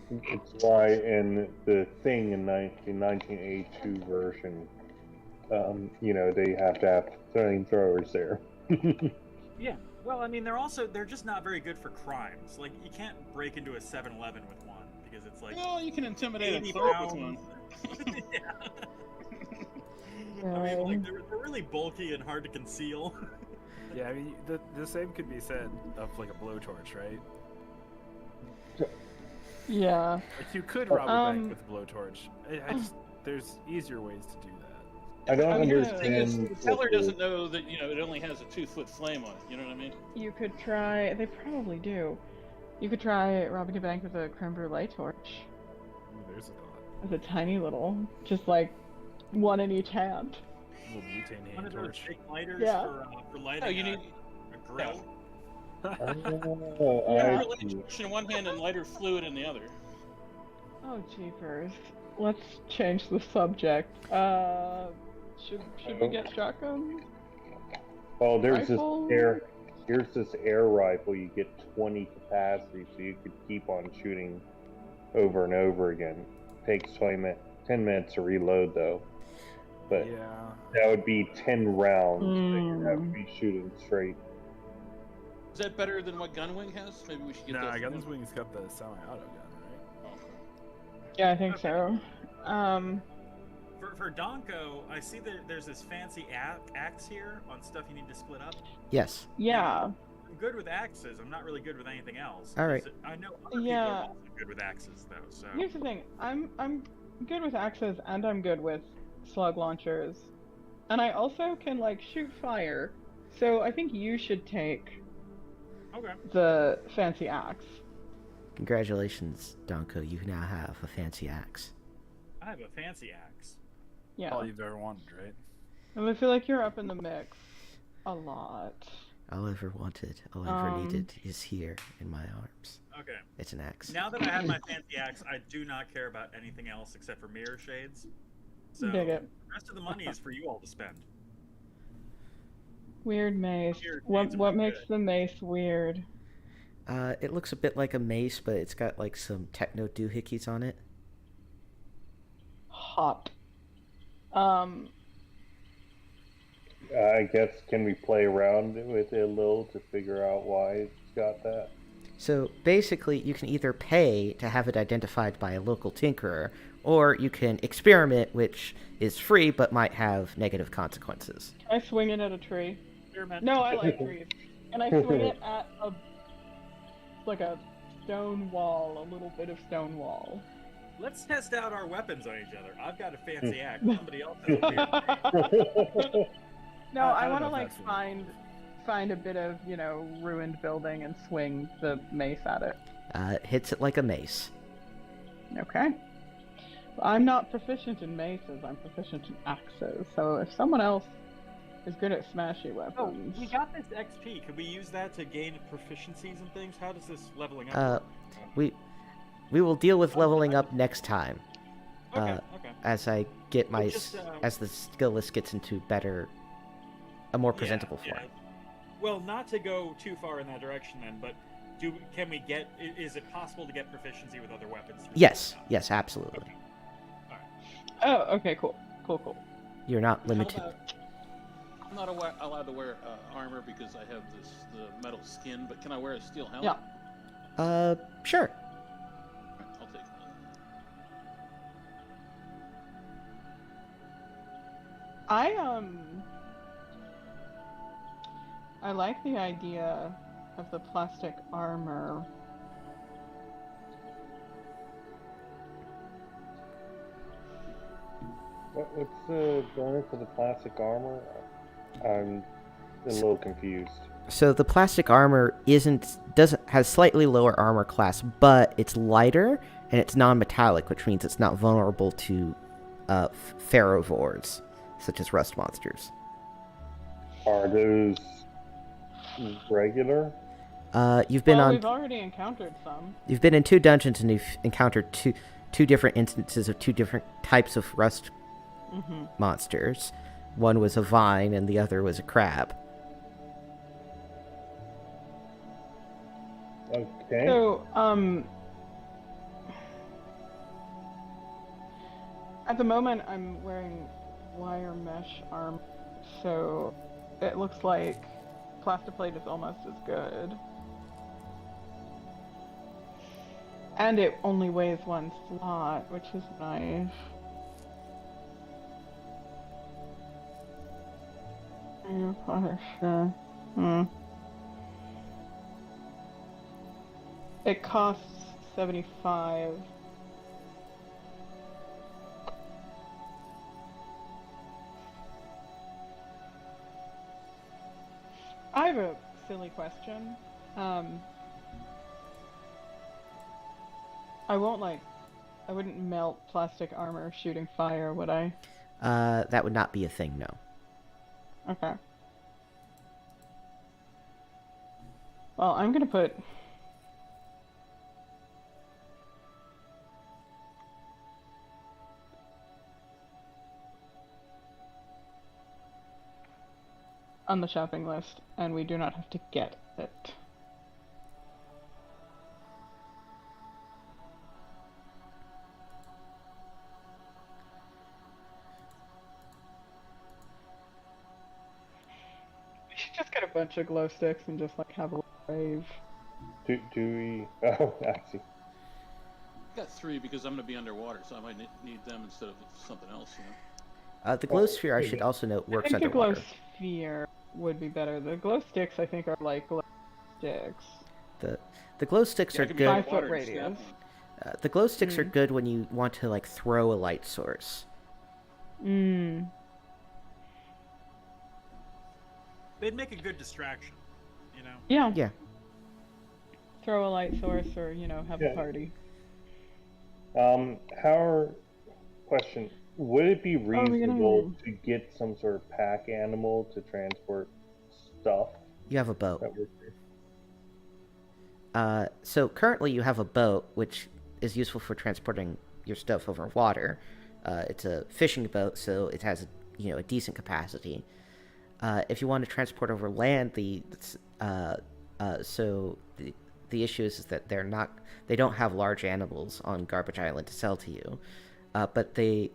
It's why in the Thing in the 1982 version, they have to have flamethrowers there. Yeah. Well, I mean, they're just not very good for crimes. Like, you can't break into a 7-Eleven with one because it's like. Well, you can intimidate 80 a clerk with pounds. one. Yeah. I mean, like, they're really bulky and hard to conceal. Yeah, I mean, the same could be said of like a blowtorch, right? Yeah. Like you could rob a bank with a blowtorch. There's easier ways to do that. I don't The understand. teller doesn't know that it only has a 2-foot flame on it. You know what I mean? You could try. They probably do. You could try robbing a bank with a creme brulee torch. Ooh, there's a thought. With a tiny little, just like one in each hand. A little butane One hand of those torch. big lighters Yeah. for lighting Oh, you need a grill. Really torch in one hand and lighter fluid in the other. Oh jeepers. Let's change the subject. Should we get shotguns? Oh, there's Rifle? Here's this air rifle. You get 20 capacity, so you could keep on shooting over and over again. Takes 10 minutes to reload, though. But Yeah. that would be 10 rounds that you have to be shooting straight. Is that better than what Gunwing has? Maybe we should get Nah, that. Gunswing's got the semi-auto gun, right? Oh, Yeah, I think so. For Donko, I see that there's this fancy axe here on stuff you need to split up. Yes. Yeah. I'm good with axes. I'm not really good with anything else. All right. I know other people Yeah. are also good with axes, though. So Here's the thing. I'm good with axes and I'm good with slug launchers. And I also can like shoot fire. So I think you should take okay. the fancy axe. Congratulations, Donko. You now have a fancy axe. I have a fancy axe. Yeah. All you've ever wanted, right? And I feel like you're up in the mix a lot. All I ever wanted, all I ever needed is here in my arms. Okay. It's an axe. Now that I have my fancy axe, I do not care about anything else except for mirror shades. So Dig it. the rest of the money is for you all to spend. Weird mace. Weird What mace, what we're makes good. the mace weird? It looks a bit like a mace, but it's got like some techno doohickeys on it. Hot. I guess, can we play around with it a little to figure out why it's got that? So basically, you can either pay to have it identified by a local tinkerer, or you can experiment, which is free but might have negative consequences. Can I swing it at a tree? Experiment. No, I like trees. Can I swing it at a stone wall, a little bit of stone wall? Let's test out our weapons on each other. I've got a fancy axe. Somebody else has a weird. No, I I don't want to know if that's find a bit of ruined building and swing the mace at it. It hits it like a mace. Okay. I'm not proficient in maces. I'm proficient in axes. So if someone else is good at smashy Oh, weapons, we got this XP. Could we use that to gain proficiencies and things? How does this leveling up work? We will deal with leveling up next time. Okay, okay. As I get my just, as the skill list gets into a more presentable Yeah, form. yeah. Well, not to go too far in that direction then, but can we get? Is it possible to get proficiency with other weapons? Yes, yes, absolutely. Okay. All right. oh, okay, cool. You're not limited. I'm not allowed to wear armor because I have the metal skin, but can I wear a steel helmet? Yeah. Sure. I'll take that. I like the idea of the plastic armor. What's the bonus of the plastic armor? I'm a little confused. So the plastic armor has slightly lower armor class, but it's lighter and it's non-metallic, which means it's not vulnerable to ferrovores, such as rust monsters. Are those regular? You've We've already encountered some. You've been in 2 dungeons and you've encountered two different instances of 2 different types of rust monsters. One was a vine and the other was a crab. Okay. So, at the moment I'm wearing wire mesh armor, so it looks like plastiplate is almost as good. And it only weighs 1 slot, which is nice. Sure. It costs 75. I have a silly question. I wouldn't melt plastic armor shooting fire, would I? That would not be a thing, no. Okay. Well, I'm gonna put... on the shopping list, and we do not have to get it. We should just get a bunch of glow sticks and just have a rave. Do we? Oh, I see. I got 3 because I'm going to be underwater, so I might need them instead of something else. The glow sphere, I should also note, works I think underwater. the glow sphere would be better. The glow sticks, I think, are like glow sticks. The glow sticks Yeah, I are could be good. 5 foot underwater and radius. snap The glow sticks are good when you want to throw a light source. Mm. They'd make a good distraction, you know? Yeah. Yeah. Throw a light source or, have Yeah. a party. Question: would it be we're gonna- reasonable to get some sort of pack animal to transport stuff? You have a boat. That would So currently you have a boat, which is useful for transporting your stuff over water. It's a fishing boat, so it has a decent capacity. If you want to transport over land, the issue is that they don't have large animals on Garbage Island to sell to you, but they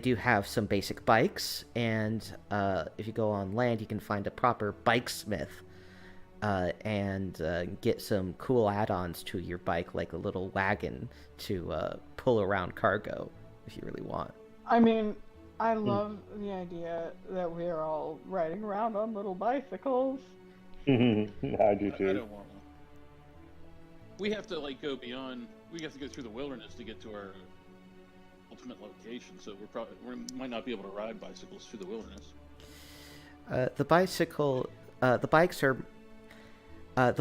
do have some basic bikes, and if you go on land, you can find a proper bike smith and get some cool add-ons to your bike, like a little wagon to pull around cargo if you really want. I mean, I love the idea that we are all riding around on little bicycles. I do I too. don't want one. We have to like go beyond. We have to go through the wilderness to get to our ultimate location. So we might not be able to ride bicycles through the wilderness. The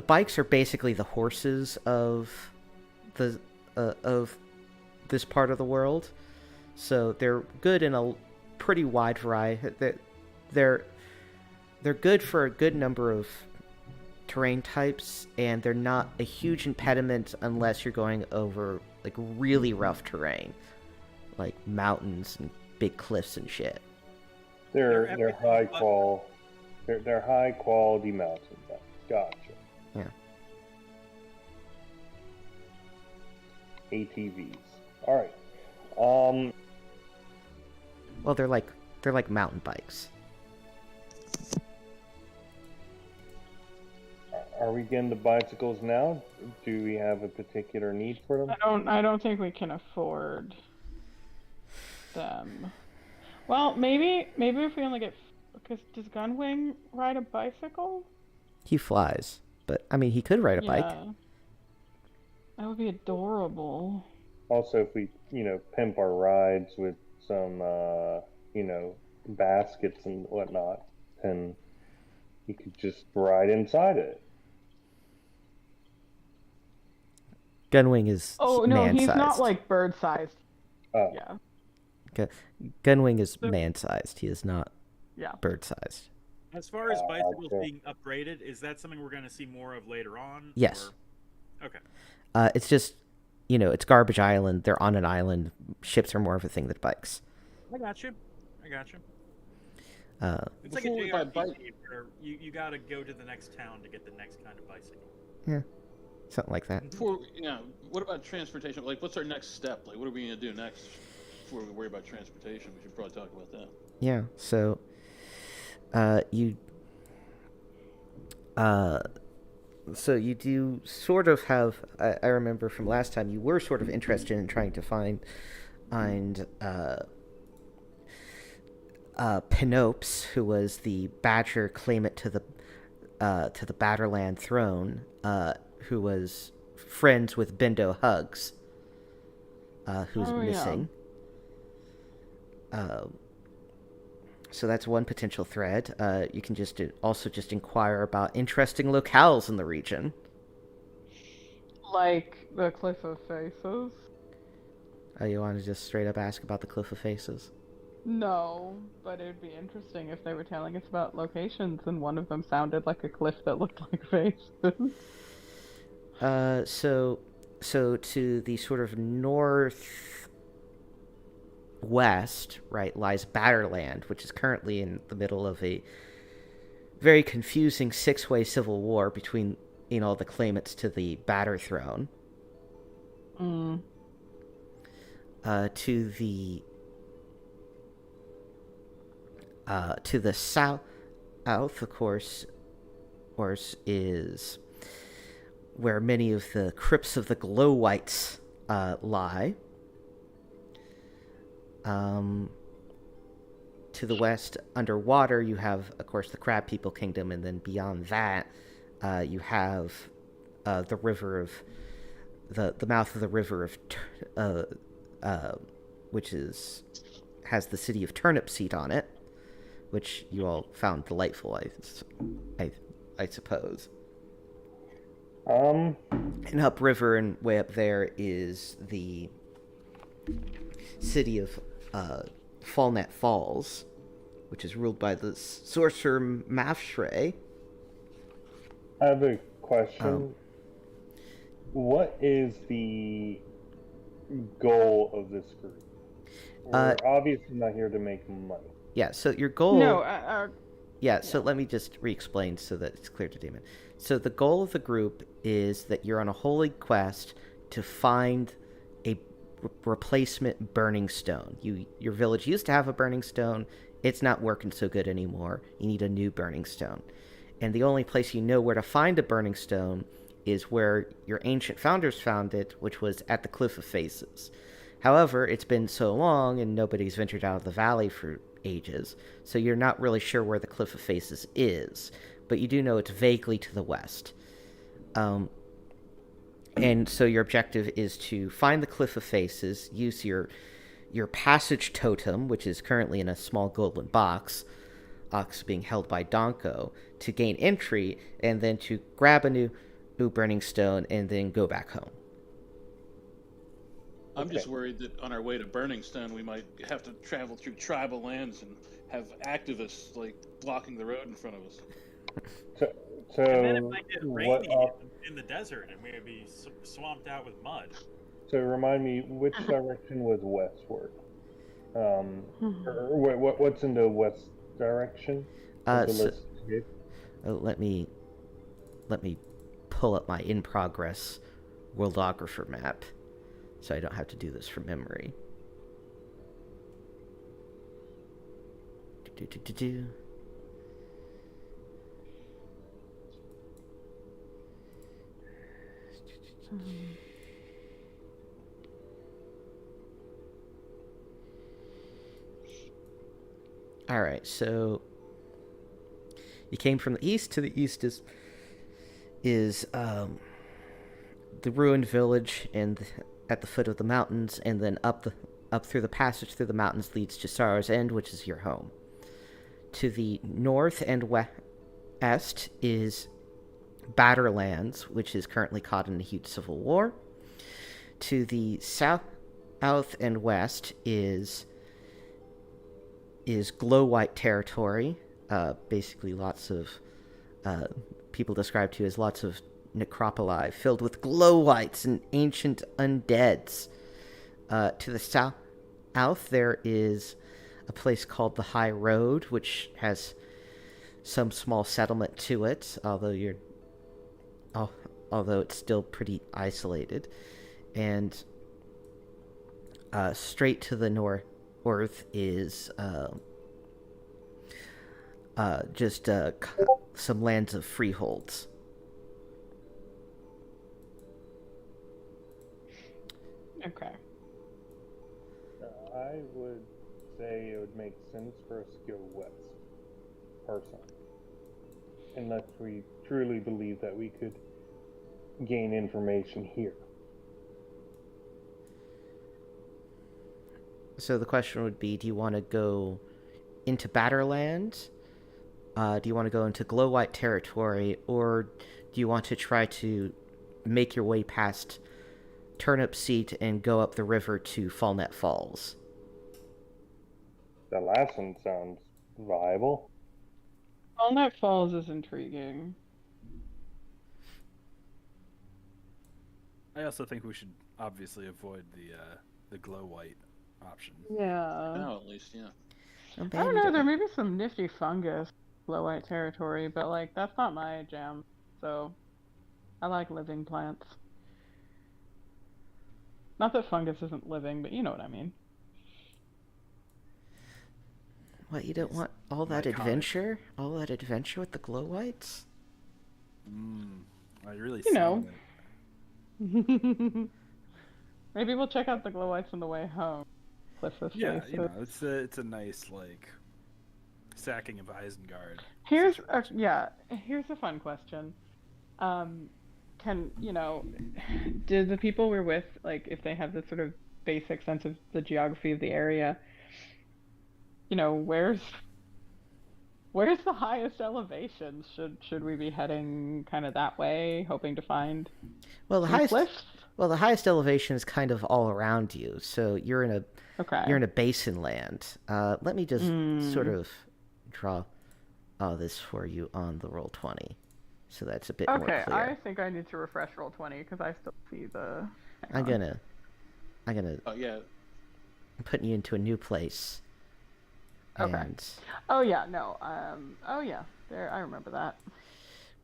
bikes are basically the horses of this part of the world. So they're good in a pretty wide variety. They're good for a good number of terrain types, and they're not a huge impediment unless you're going over like really rough terrain, like mountains and big cliffs and shit. They're high quality mountain bikes. Gotcha. Yeah. ATVs. All right. Well, they're like mountain bikes. Are we getting the bicycles now? Do we have a particular need for them? I don't think we can afford them. Well, maybe if we only get, because does Gunwing ride a bicycle? He flies, but I mean, he could ride a bike. That would be adorable. Also, if we, pimp our rides with some, baskets and whatnot, then you could just ride inside it. Gunwing is Oh no, man-sized. he's not like bird-sized. Oh. Yeah. Gunwing is man-sized. He is not bird-sized. As far as bicycles being upgraded, is that something we're going to see more of later on? Yes. Or... Okay. It's just, it's Garbage Island. They're on an island. Ships are more of a thing than bikes. I got you. It's like a Before we buy JRPG where you got to go to the next town to get the next kind of bicycle. Yeah, something like that. What about transportation? Like, what's our next step? Like, what are we going to do next before we worry about transportation? We should probably talk about that. Yeah, so you do sort of have, I remember from last time, you were sort of interested in trying to find Penopes, who was the Badger claimant to the Batterland throne, who was friends with Bendo Hugs, who's missing. So that's one potential thread. You can also inquire about interesting locales in the region. Like the Cliff of Faces? You want to just straight up ask about the Cliff of Faces? No, but it would be interesting if they were telling us about locations and one of them sounded like a cliff that looked like faces. So to the sort of northwest, right, lies Batterland, which is currently in the middle of a very confusing six-way civil war between, the claimants to the Batter throne. To the south, of course, is where many of the crypts of the Glow Whites lie. To the west, underwater, you have, of course, the Crab People Kingdom, and then beyond that, you have the river of the mouth of the river of which has the city of Turnipseed on it, which you all found delightful, I suppose. And upriver and way up there is the city of Fallnet Falls, which is ruled by the sorcerer Mafshray. I have a question. What is the goal of this group? We're obviously not here to make money. Yeah, so your goal... No, so let me just re-explain so that it's clear to Damon. So the goal of the group is that you're on a holy quest to find a replacement burning stone. Your village used to have a burning stone. It's not working so good anymore. You need a new burning stone. And the only place you know where to find a burning stone is where your ancient founders found it, which was at the Cliff of Faces. However, it's been so long and nobody's ventured out of the valley for ages, so you're not really sure where the Cliff of Faces is, but you do know it's vaguely to the west. And so your objective is to find the Cliff of Faces, use your passage totem, which is currently in a small golden box being held by Donko, to gain entry, and then to grab a new burning stone and then go back home. I'm just worried that on our way to Burning Stone, we might have to travel through tribal lands and have activists like blocking the road in front of us. So And then it might get what rainy in the desert, and we'd be swamped out with mud. So remind me, which direction was westward? What's in the west direction? Let me pull up my in progress worldographer map, so I don't have to do this from memory. All right, so you came from the east. To the east is the ruined village and at the foot of the mountains, and then up through the passage through the mountains leads to Sorrow's End, which is your home. To the north and west is Batterlands, which is currently caught in a huge civil war. To the south and west is Glow-White territory. Basically, lots of people describe to as lots of necropoli filled with glow-whites and ancient undeads. To the south, there is a place called the High Road, which has some small settlement to it, although it's still pretty isolated. And straight to the north is just some lands of freeholds. Okay. I would say it would make sense for us to go west, personally. Unless we truly believe that we could gain information here. So the question would be, do you want to go into Batterland? Do you want to go into Glow-White territory? Or do you want to try to make your way past Turnip Seat and go up the river to Fallnet Falls? The last one sounds viable. Walnut Falls is intriguing. I also think we should obviously avoid the glow-white option. Yeah. Now, at least, yeah. I don't know, there may be some nifty fungus Glow-White territory, but like that's not my jam. So I like living plants. Not that fungus isn't living, but you know what I mean. What, you don't want all that adventure? All that adventure with the Glow-Whites? I really You know. it. Maybe we'll check out the Glow-Whites on the way home. Cliff of Yeah, Faces. it's a nice like sacking of Isengard. Here's situation. here's a fun question. Did the people we're with, like, if they have this sort of basic sense of the geography of the area, where's the highest elevation? Should we be heading kind of that way, hoping to find Well, the some highest cliffs? well, the highest elevation is kind of all around you. So you're in a basin land. Let me just sort of draw this for you on the Roll20. So that's a bit more clear. Okay, I think I need to refresh Roll20 because I still see the. I'm gonna. Oh yeah. I'm putting you into a new place. Okay. And Oh yeah, no. Oh yeah, there. I remember that.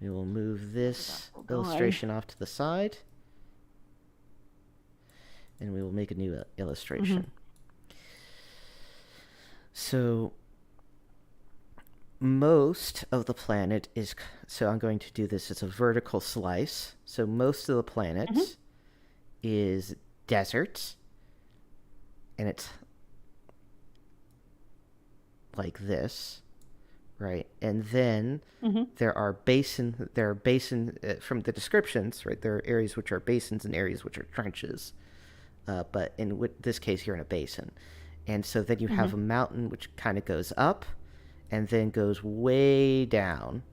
we will move this We're going. illustration off to the side. And we will make a new illustration. So, most of the planet is. So I'm going to do this as a vertical slice. So most of the planet is desert, and it's like this, right? And then there are basin. From the descriptions, right? There are areas which are basins and areas which are trenches. But in this case, you're in a basin, and so then you have a mountain which kind of goes up, and then goes way down,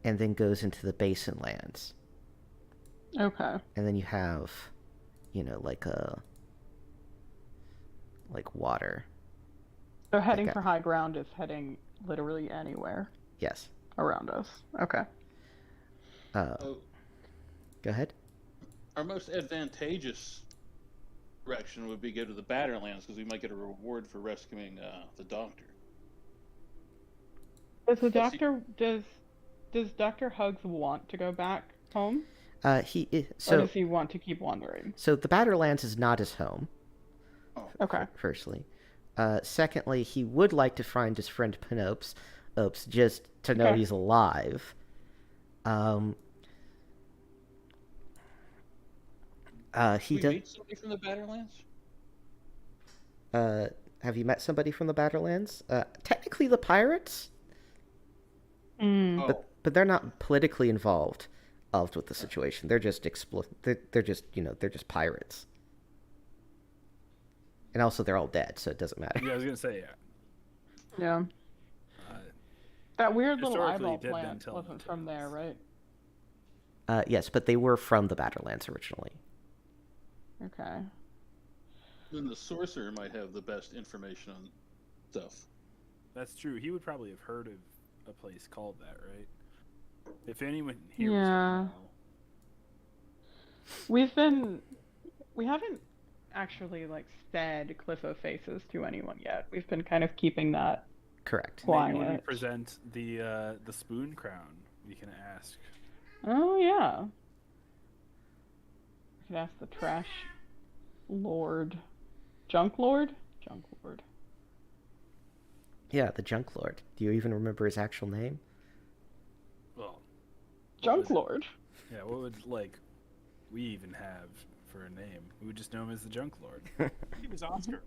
and then goes into the basin lands. Okay. And then you have, like water. So heading for high ground is heading literally anywhere Yes. around us. Okay. Go ahead. Our most advantageous direction would be go to the Badderlands because we might get a reward for rescuing the doctor. Does the doctor does Dr. Hugs want to go back home? Or does he want to keep wandering? So the Badderlands is not his home. Oh, Okay. Firstly, secondly, he would like to find his friend Pinopes, just to know he's alive. He does. Meet somebody from the Badderlands? Have you met somebody from the Badderlands? Technically, the pirates, but they're not politically involved with the situation. They're just they're just pirates. And also, they're all dead, so it doesn't matter. Yeah, I was gonna say Yeah. That weird little historically, eyeball dead men plant tell wasn't no from tales. there, right? Yes, but they were from the Badderlands originally. Okay. Then the sorcerer might have the best information on stuff. That's true. He would probably have heard of a place called that, right? If anyone here Yeah. was We haven't actually said Cliff of Faces to anyone yet. We've been kind of keeping that Correct. maybe when we quiet. present the spoon crown, we can ask. Oh yeah. We could ask the trash lord. Junk lord? Junk lord. Yeah, the Junk Lord. Do you even remember his actual name? Well, Junk lord. yeah, what would we even have for a name? We would just know him as the Junk Lord. He was Oscar.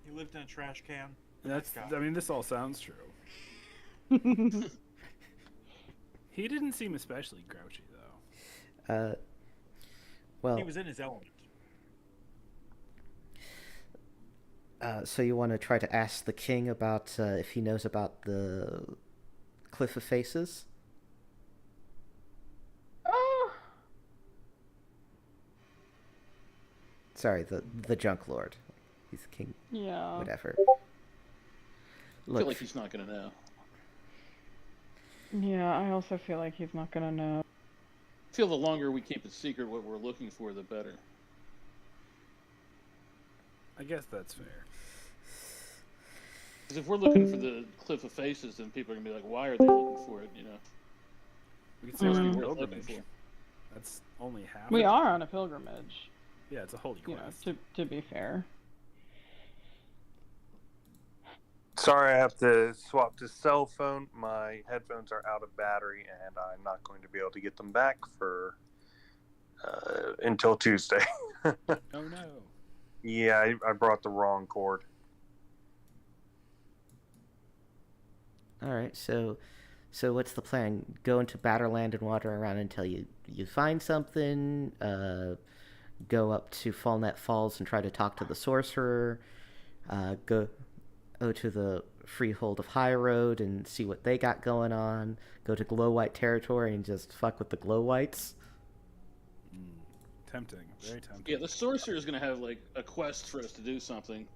He lived in a trash can. That's. guy. I mean, this all sounds true. He didn't seem especially grouchy though. Well, He was in his element. so you want to try to ask the king about if he knows about the Cliff of Faces? Oh. Sorry, the Junk Lord. He's the king. Yeah. Whatever. I Look, feel like he's not going to know. Yeah, I also feel like he's not gonna know. I feel the longer we keep it secret what we're looking for, the better. I guess that's fair. Because if we're looking for the Cliff of Faces, then people are going to be like, why are they looking for it, We could say we're on a Worth looking pilgrimage. for. That's only half. We of it. are on a pilgrimage, Yeah, it's a holy you know, quest. to be fair. Sorry, I have to swap to cell phone. My headphones are out of battery, and I'm not going to be able to get them back for until Tuesday. Oh no. Yeah, I brought the wrong cord. all right. So what's the plan? Go into Batterland and wander around until you find something. Go up to Fallnet Falls and try to talk to the sorcerer. Go to the Freehold of High Road and see what they got going on. Go to Glow White territory and just fuck with the Glow Whites. Tempting. Very tempting. Yeah, the sorcerer is going to have a quest for us to do something.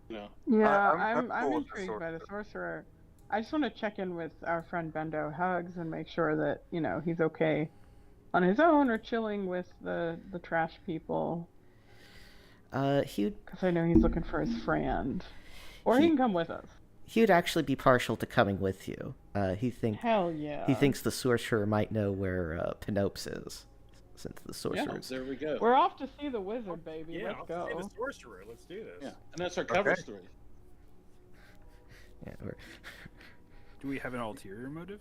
Yeah, I'm I'm cool with the intrigued by the sorcerer. I just want to check in with our friend Bendo Hugs and make sure that, he's okay on his own or chilling with the trash people. He'd Because I know he's looking for his friend. Or he can come with us. He'd actually be partial to coming with you. Hell yeah. He thinks the sorcerer might know where Pinopes is, since the Yeah, sorcerer's. there we go. We're off to see the wizard, baby. Yeah, Let's I'll see go. the sorcerer. Let's do this. Yeah, and that's our cover Okay. story. Yeah, or Do we have an ulterior motive?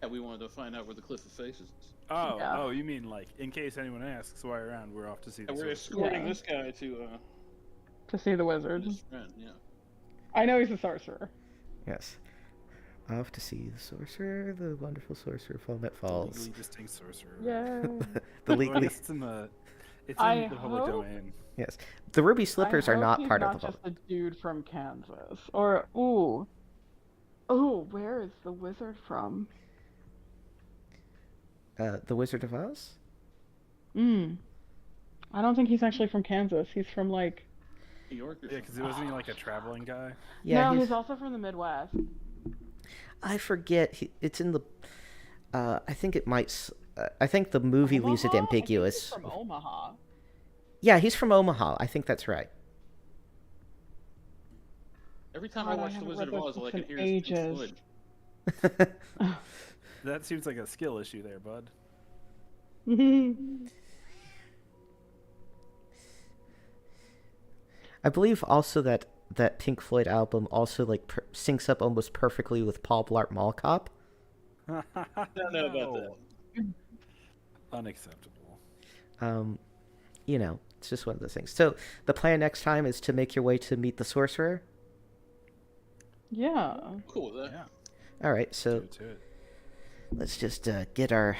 Yeah, we wanted to find out where the cliff of faces is. Oh, Yeah. oh, you mean like in case anyone asks why around, we're off to see the And we're sorcerer. escorting Yeah. this guy To see the wizard. his friend. Yeah. I know he's a sorcerer. yes. Off to see the sorcerer, the wonderful sorcerer Falnet The Falls. legally distinct sorcerer. Yeah. The Well, I legally guess it's in the I public hope- domain. yes. The ruby slippers I are hope not he's part not of the just public. a dude from Kansas. Or where is the wizard from? The Wizard of Oz? I don't think he's actually from Kansas. He's from like. New York or Yeah, something. because wasn't he like a traveling guy? Yeah, No, he's also from the Midwest. I forget. It's in the. I think it might. I think the movie leaves it Omaha? I think ambiguous. he's from Omaha. Yeah, he's from Omaha. I think that's right. Every time God, I I watch The haven't Wizard of read Oz, those all I books can in hear is Pink ages. Floyd. That seems like a skill issue there, bud. I believe also that Pink Floyd album also like syncs up almost perfectly with Paul Blart Mall Cop. I don't know about that. Unacceptable. You know, it's just one of those things. So the plan next time is to make your way to meet the sorcerer. Yeah. Cool with that. Yeah. All right, so To it. let's just get our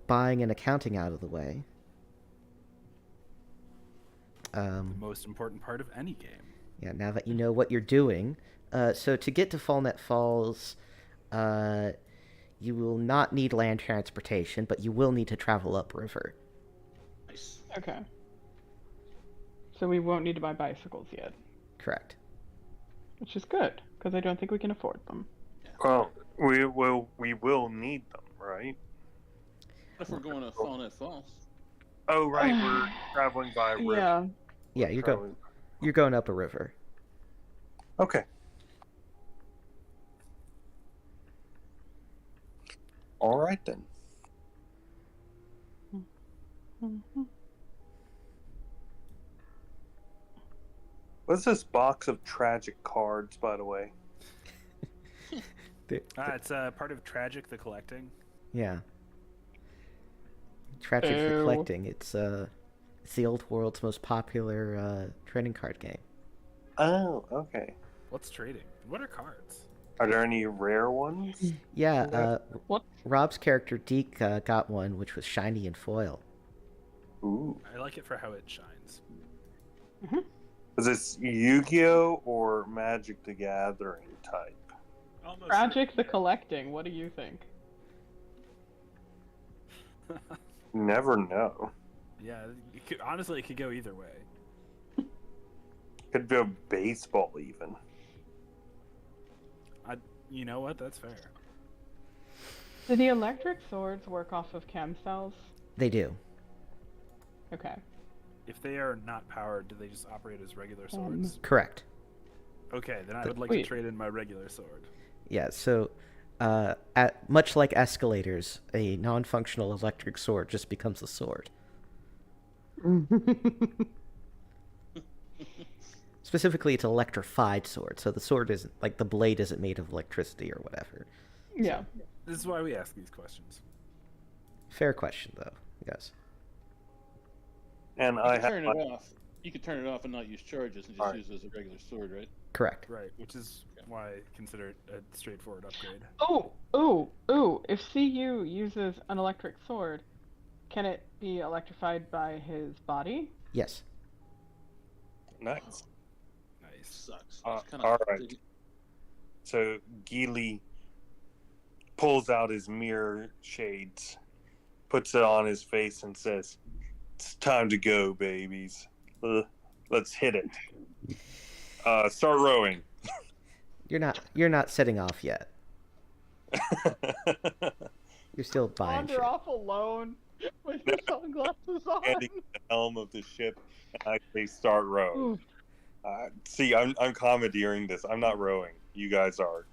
buying and accounting out of the way. The most important part of any game. Yeah, now that you know what you're doing. So to get to Falnet Falls, you will not need land transportation, but you will need to travel upriver. Nice. Okay. So we won't need to buy bicycles yet, Correct. which is good because I don't think we can afford them. Well, we will need them, right? What if we're going to Falnet Falls? Oh, right. We're traveling by river. Yeah. Yeah, Traveling- you're going up a river. Okay. All right then. What's this box of tragic cards, by the way? It's part of Tragic the Collecting. Yeah. Tragic the Ew. Collecting. It's the old world's most popular trading card game. Oh, okay. What's trading? What are cards? Are there any rare ones? Yeah, What? Rob's character Deke got one, which was shiny and foil. Ooh. I like it for how it shines. Is this Yu-Gi-Oh or Magic the Gathering type? Almost Tragic the Collecting. What do you think? Never know. Yeah, honestly, it could go either way. Could be a baseball even. You know what? That's fair. Do the electric swords work off of chem cells? They do. Okay. If they are not powered, do they just operate as regular swords? Correct. Okay, then I would like to Wait. trade in my regular sword. Yeah, so much like escalators, a non-functional electric sword just becomes a sword. Specifically, it's an electrified sword, so the sword isn't, like, the blade isn't made of electricity or whatever. Yeah. This is why we ask these questions. Fair question, though, yes. And You I could have turn it off. You could turn it off and not use charges and just Alright. use it as a regular sword, right? Correct. Right, which is why I consider it a straightforward upgrade. Ooh. If CU uses an electric sword, can it be electrified by his body? Yes. nice. Nice. Sucks. Uh, It's alright. So Geely pulls out his mirror shades, puts it on his face, and says, "It's time to go, babies. Let's hit it. Start rowing." You're not setting off yet. You're still buying Wander shit. off alone with your sunglasses on. Handing the helm of the ship, and I say, "Start rowing." Ooh. See, I'm commandeering this. I'm not rowing. You guys are.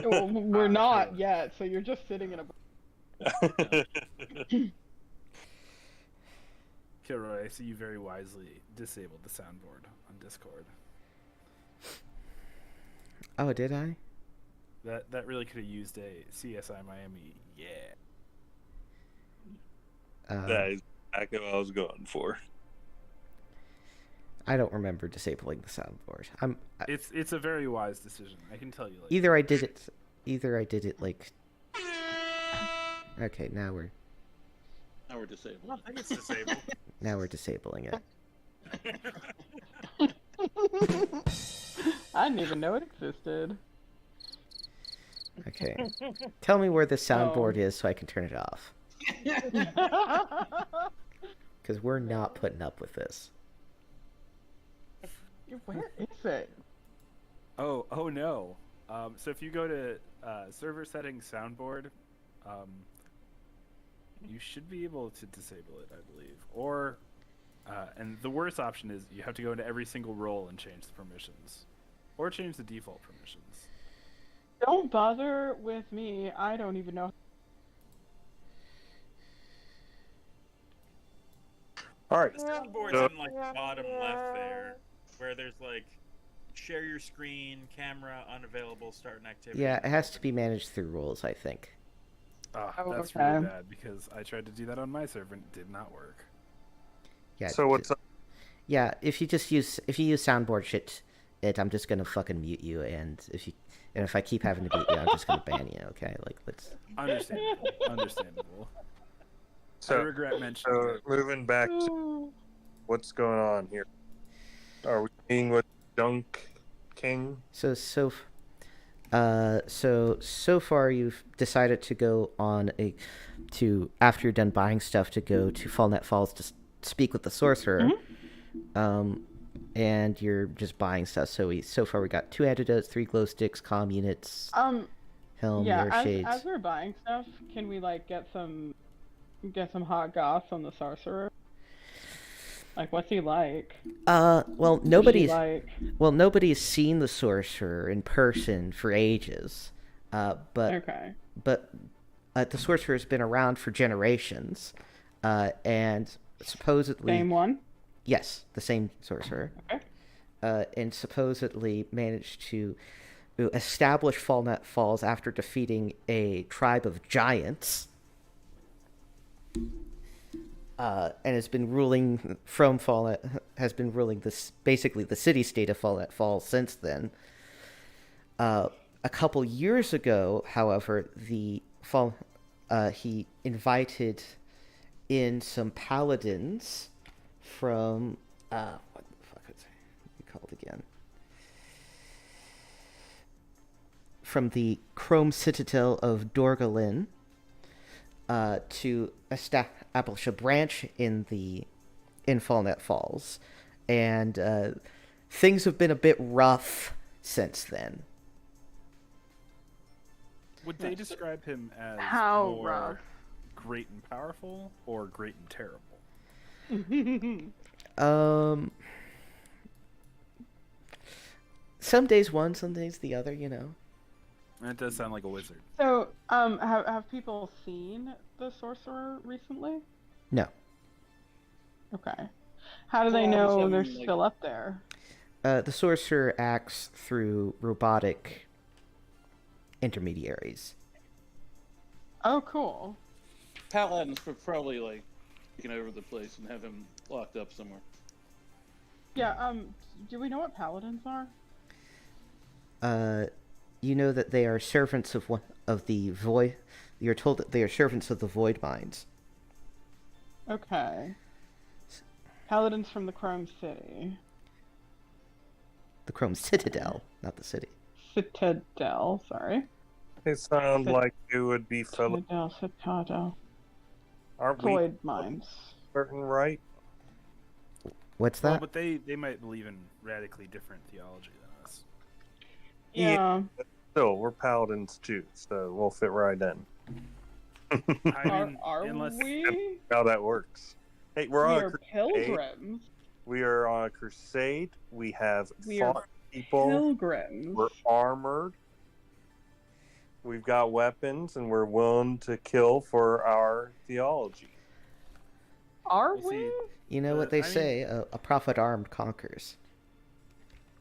Well, we're not yet, so you're just sitting in a. Kilroy, I see you very wisely disabled the soundboard on Discord. Oh, did I? That really could have used a CSI Miami. Yeah. That is exactly what I was going for. I don't remember disabling the soundboard. It's a very wise decision. I can tell you. Like, Either I did it like. Okay, now we're I disabled. don't think it's disabled. disabling it. I didn't even know it existed. Okay. Tell me where the soundboard is so I can turn it off. Because we're not putting up with this. Where is it? oh no. So if you go to server settings soundboard, you should be able to disable it, I believe. Or, and the worst option is you have to go into every single role and change the permissions, or change the default permissions. Don't bother with me. I don't even know. All right. The soundboard's in like the bottom left there, where there's like share your screen, camera unavailable, start an activity. Yeah, it has to be managed through rules, I think. Ah, Oh, that's okay. really bad because I tried to do that on my server and it did not work. Yeah. So what's up? Yeah, if you use soundboard shit, I'm just gonna fucking mute you, and if I keep having to mute you, I'm just gonna ban you. Okay, like let's. Understandable. I So, regret mentioning it. moving back to what's going on here. Are we meeting with Dunk King? So far you've decided to go on after you're done buying stuff to go to Fallnet Falls to speak with the sorcerer. And you're just buying stuff. So far we got 2 antidotes, 3 glow sticks, comm units, helm, Yeah, mirror shades. as we're buying stuff, can we like get some hot goss on the sorcerer? Like, what's he like? Well, Nobody's nobody's seen the sorcerer in person for ages. But okay. The sorcerer has been around for generations, and supposedly Same one. yes, the same sorcerer. Okay. And supposedly managed to establish Fallnet Falls after defeating a tribe of giants. And has been ruling basically the city-state of Fallnet Falls since then. A couple years ago, however, he invited in some paladins from what the fuck is it called again? From the Chrome Citadel of Dorgalin. To establish a branch in Fallnet Falls, and things have been a bit rough since then. Would they describe him as How more rough? great and powerful or great and terrible? Some days one, some days the other, you know. That does sound like a wizard. So, have people seen the sorcerer recently? No. Okay. How do they Well, know they're like- still up there? The sorcerer acts through robotic intermediaries. Oh, cool. Paladins would probably like taking over the place and have him locked up somewhere. Yeah. Do we know what paladins are? You know that they are servants of the void. You're told that they are servants of the void minds. Okay. Paladins from the Chrome City. The Chrome Citadel, not the city. Citadel, sorry. They sound like it would be fellow. Citadel. Aren't we Void mines. certain right? What's Well, that? but they might believe in radically different theology than us. Yeah. Still, we're paladins too, so we'll fit right in. I mean, Are unless we? How that works. Hey, we're We on a are crusade. pilgrims. We are on a crusade. We have We are fought people. Pilgrims. We're armored. We've got weapons, and we're willing to kill for our theology. Are You see, we? You know what they I mean- say: a prophet armed conquers.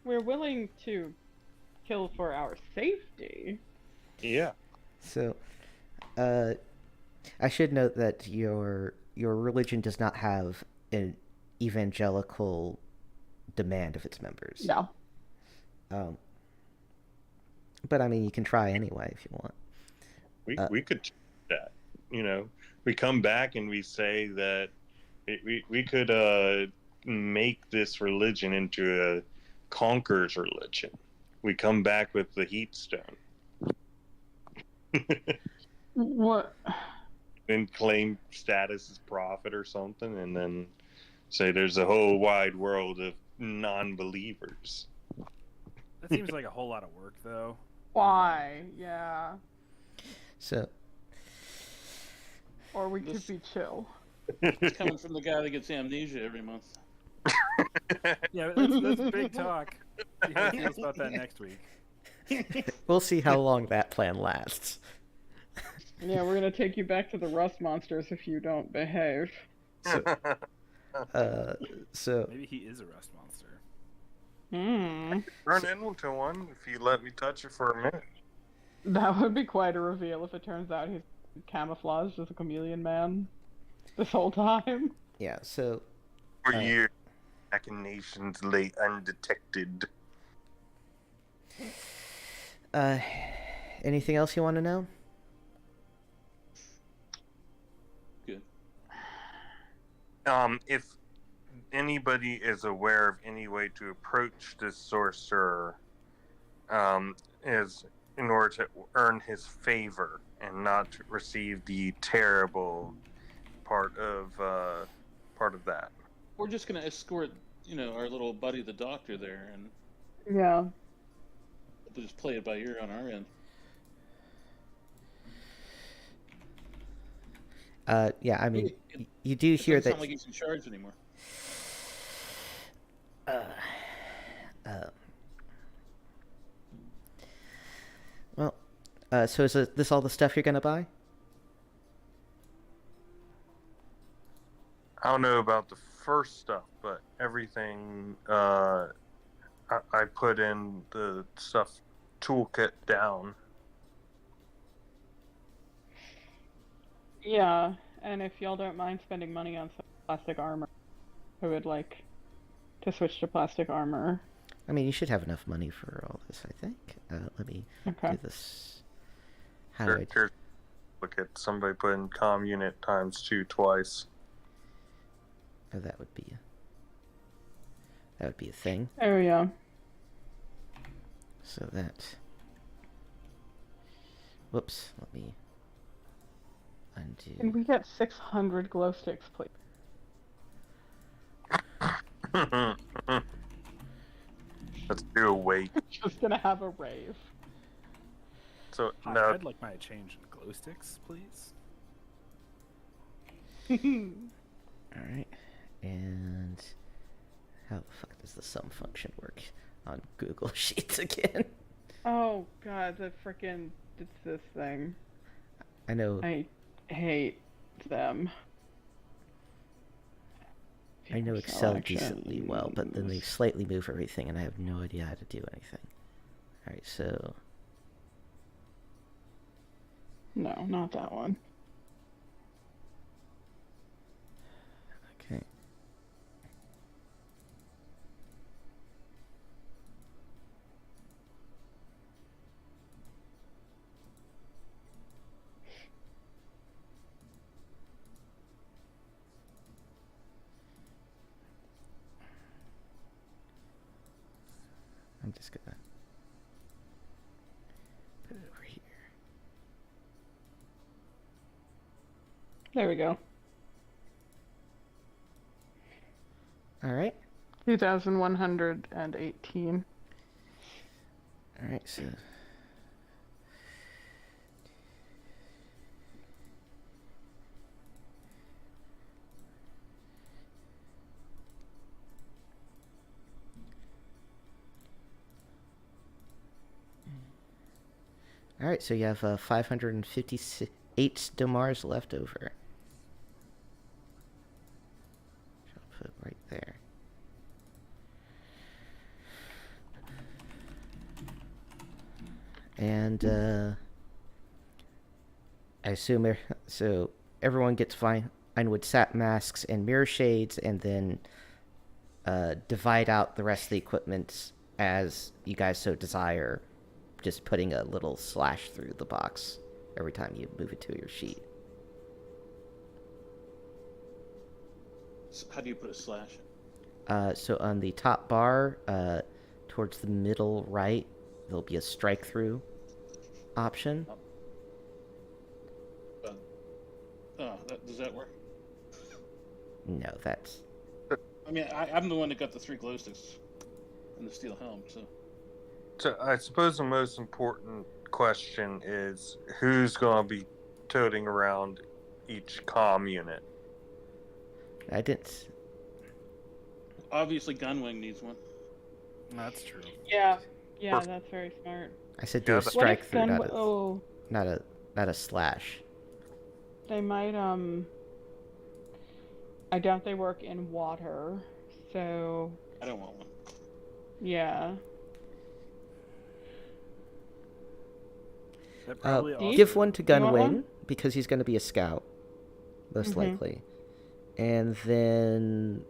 We're willing to kill for our safety. Yeah. So, I should note that your religion does not have an evangelical demand of its members. No. But I mean, you can try anyway if you want. We could do that. You know, we come back and we say that we could make this religion into a conqueror's religion. We come back with the heat stone. What? Then claim status as prophet or something, and then say there's a whole wide world of non-believers. That seems like a whole lot of work, though. Why? Yeah. So, Or we could be chill. It's coming from the guy that gets amnesia every month. Yeah, that's big talk. See how he feels about that next week. we'll see how long that plan lasts. Yeah, we're gonna take you back to the rust monsters if you don't behave. So Maybe he is a rust monster. Turn into one if you let me touch it for a minute. That would be quite a reveal if it turns out he's camouflaged as a chameleon man this whole time. yeah, so For years, machinations lay undetected. anything else you want to know? Good. If anybody is aware of any way to approach this sorcerer, is in order to earn his favor and not receive the terrible part of that. We're just gonna escort, our little buddy, the doctor, there, and Yeah. we'll just play it by ear on our end. Yeah, I mean, you do hear Doesn't that. sound like he's in charge anymore. Well, so is this all the stuff you're gonna buy? I don't know about the first stuff, but everything I put in the stuff toolkit down. Yeah, and if y'all don't mind spending money on some plastic armor, I would like to switch to plastic armor. I mean, you should have enough money for all this, I think. Let me Okay. do this. How do I do? Here's look at somebody put in comm unit times 2 twice. Oh, that would be a thing. Oh yeah. So that. Whoops. Let me undo. Can we get 600 glow sticks, please? Let's do a wait. Just gonna have a rave. So Hi, now I'd like my change in glow sticks, please. All right. And how the fuck does the sum function work on Google Sheets again? Oh god, it's this thing. I know. I hate them. I know Excel decently well, but then they slightly move everything, and I have no idea how to do anything. All right, so No, not that one. okay. I'm just gonna put it over here. There we go. All right. 2,118. All right. So. All right, so you have 558 Damars left over. I'll put right there. And I assume so. Everyone gets Vinewood sap masks and mirror shades, and then divide out the rest of the equipment as you guys so desire. Just putting a little slash through the box every time you move it to your sheet. How do you put a slash? So on the top bar, towards the middle right, there'll be a strike through option. Does that work? No, that's... I mean, I'm the one that got the 3 glow sticks and the steel helm, so... So I suppose the most important question is who's going to be toting around each comm unit? I didn't... Obviously, Gunwing needs one. That's true. Yeah, that's very smart. I said do a Yeah, strike through, Oh, not a slash. they might, I doubt they work in water, so, I don't want one. yeah. That probably also... Give one to You want Gunwing, one? because he's going to be a scout, most Mhm. likely. And then...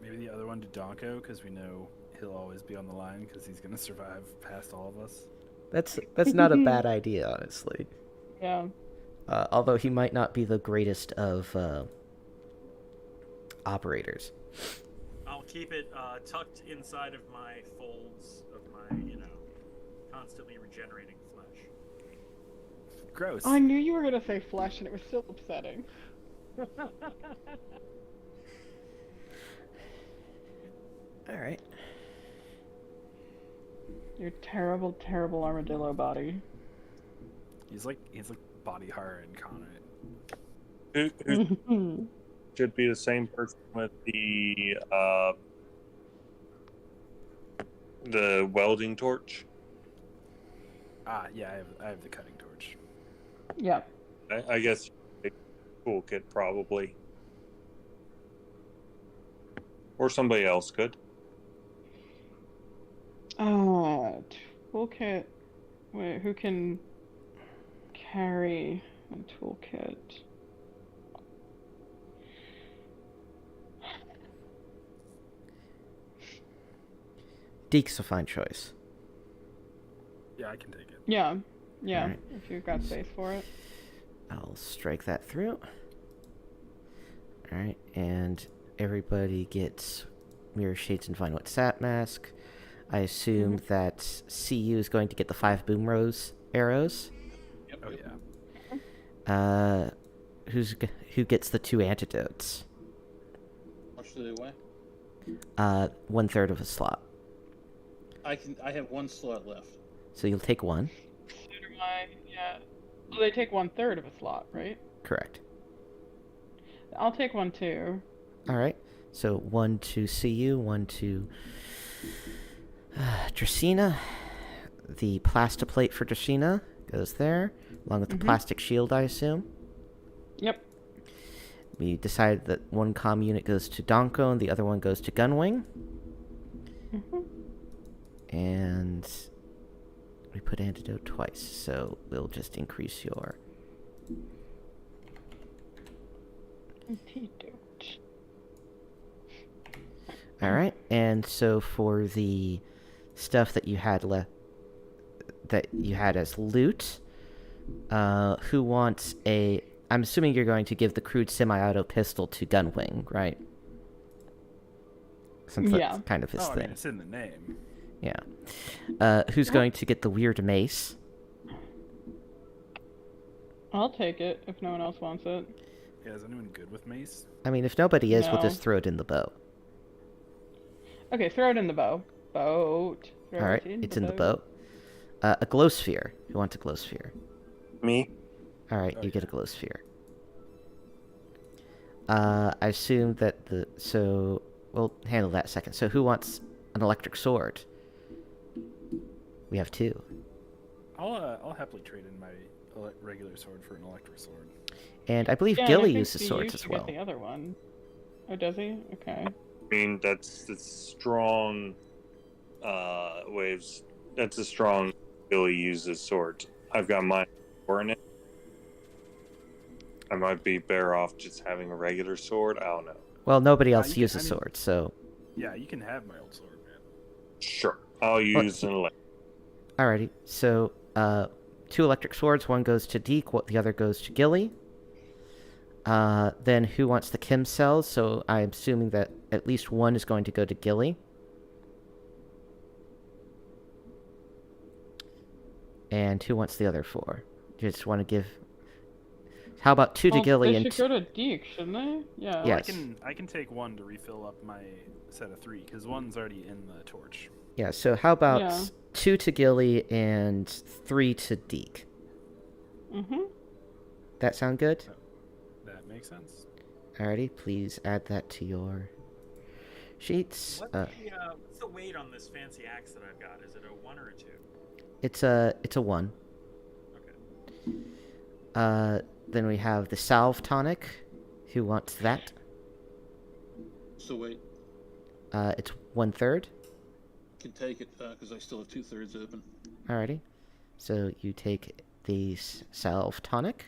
Maybe the other one to Donko, because we know he'll always be on the line, because he's going to survive past all of us. That's not a bad idea, honestly. Yeah. Although he might not be the greatest of operators. I'll keep it tucked inside of my folds of my, constantly regenerating flesh. Gross. I knew you were gonna say flesh, and it was still upsetting. All right. Your terrible, terrible armadillo body. He's like body horror incarnate. Who should be the same person with the welding torch? Ah, yeah, I have the cutting torch. Yeah. I guess toolkit probably, or somebody else could. Toolkit. Wait, who can carry a toolkit? Deke's a fine choice. Yeah, I can take it. Yeah. Alright. If you've got space for it. I'll strike that through. Alright, and everybody gets mirror shades and Vinewood sap mask. I assume that CU is going to get the 5 boom rose arrows. Yep. Oh yeah. Who gets the 2 antidotes? How much do they weigh? 1/3 of a slot. I have 1 slot left. So you'll take 1. So do I, yeah. Well, they take 1/3 of a slot, right? Correct. I'll take 1 too. Alright. So 1 to CU, 1 to Dracena. The plastiplate for Dracena goes there, along with the plastic shield, I assume. Yep. We decided that 1 comm unit goes to Donko and the other one goes to Gunwing. And we put antidote twice, so we'll just increase your... Antidote. Alright, and so for the stuff that you had as loot, who wants a... I'm assuming you're going to give the crude semi-auto pistol to Gunwing, right? Since that's kind of his I thing. mean, it's in the name. Yeah. Who's going to get the weird mace? I'll take it if no one else wants it. Yeah, is anyone good with mace? I mean, if nobody is, we'll No. just throw it in the boat. Okay, throw it in the boat. Throw Alright, it it's in the boat. A glow sphere. Who wants a glow sphere? Me? Alright, Oh, you get a yeah. glow sphere. I assume that so we'll handle that second. So who wants an electric sword? We have 2. I'll happily trade in my regular sword for an electric sword. And I believe Yeah, Gilly I think uses he swords used as to well. Get the other one. Oh, does he? Okay. I mean, that's strong waves. That's a strong Billy uses swords. I've got mine in it. I might be better off just having a regular sword. I don't know. Well, nobody you else can- uses I mean- swords, so... Yeah, you can have my old sword, man. Sure, I'll use an electric. Alrighty, so, 2 electric swords, one goes to Deke, the other goes to Gilly. Then who wants the Kim cells? So I'm assuming that at least one is going to go to Gilly. And who wants the other 4? Just want to give... How about 2 to Gilly they and... should go to Deke, shouldn't they? Yeah. Well, Yes. I can take 1 to refill up my set of 3 because 1's already in the torch. Yeah, so how about Yeah. 2 to Gilly and 3 to Deke? Mm-hmm. That sound good? That makes sense. Alrighty, please add that to your sheets. What's the weight on this fancy axe that I've got? Is it a 1 or a 2? It's a 1. Okay. Then we have the salve tonic. Who wants that? So wait, It's 1/3. can take it because I still have 2/3 open. Alrighty. So you take the salve tonic.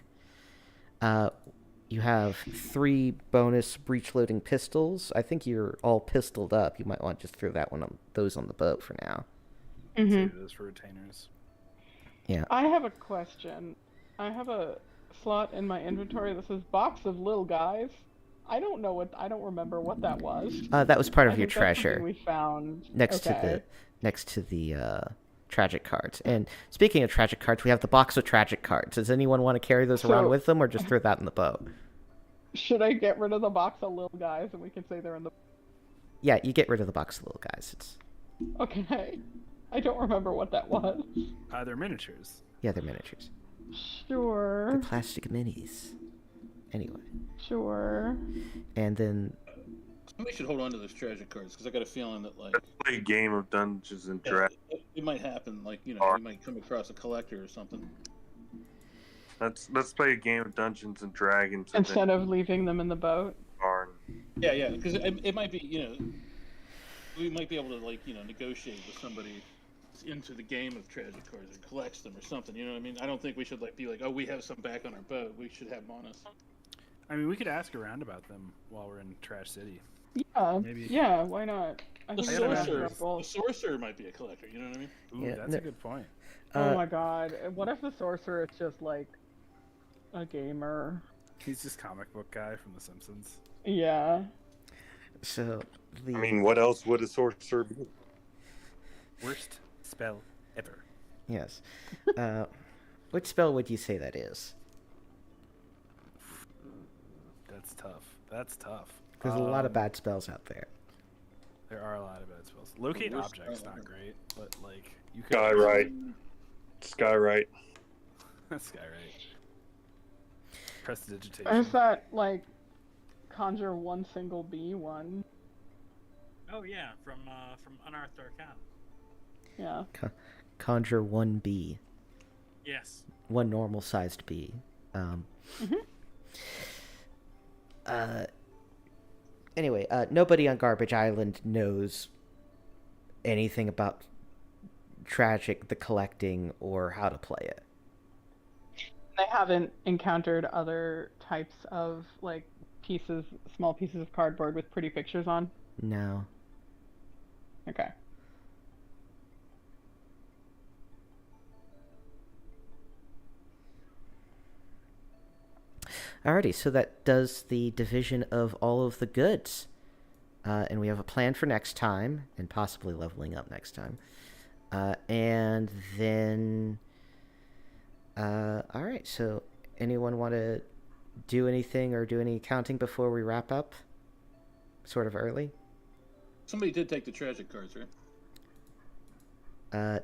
You have 3 bonus breech loading pistols. I think you're all pistoled up. You might want to just throw those on the boat for now. Mm-hmm. Save those for retainers. Yeah. I have a question. I have a slot in my inventory that says box of little guys. I don't remember what that was. That was part I of your think that's something treasure we found next to the tragic cards. And speaking of tragic cards, we have the box of tragic cards. Does anyone want to carry those around with them, or just throw that in the boat? Should I get rid of the box of little guys and we can say they're in the... Yeah, you get rid of the box of little guys. Okay. I don't remember what that was. They're miniatures. Yeah, they're miniatures. Sure. The plastic minis. Anyway. Sure. And then... Somebody should hold on to those tragic cards because I got a feeling that like Let's play a game of Dungeons and Dragons. it might happen. Like we might come across a collector or something. Let's play a game of Dungeons and Dragons. Instead of leaving them in the boat. Vaarn. Yeah, because it might be we might be able to negotiate with somebody into the game of tragic cards or collects them or something. You know what I mean? I don't think we should be like, oh, we have some back on our boat. We should have them on us. I mean, we could ask around about them while we're in Trash City. Yeah. Maybe. Yeah, why not? I The think that's sorcerer- simple. the sorcerer might be a collector. You know what I mean? Ooh, Yeah, that's a good point. Oh my god. What if the sorcerer is just like a gamer? He's just comic book guy from The Simpsons. Yeah. So, the... I mean, what else would a sorcerer be? Worst spell ever. Yes. Which spell would you say that is? That's tough. There's a lot of bad spells out there. There are a lot of bad spells. Locate worst objects spell not ever. great, but you could Skywrite. Skywrite. Skywrite. Prestidigitation. Is that conjure one single bee one? Oh yeah, from Unearthed Arcana. Yeah. Conjure 1 bee. Yes. 1 normal-sized bee. Anyway, nobody on Garbage Island knows anything about Tragic, the collecting, or how to play it. They haven't encountered other types of small pieces of cardboard with pretty pictures on? No. Okay. Alrighty, so that does the division of all of the goods. And we have a plan for next time, and possibly leveling up next time. And then... Alright, so anyone want to do anything or do any counting before we wrap up? Sort of early? Somebody did take the tragic cards, right?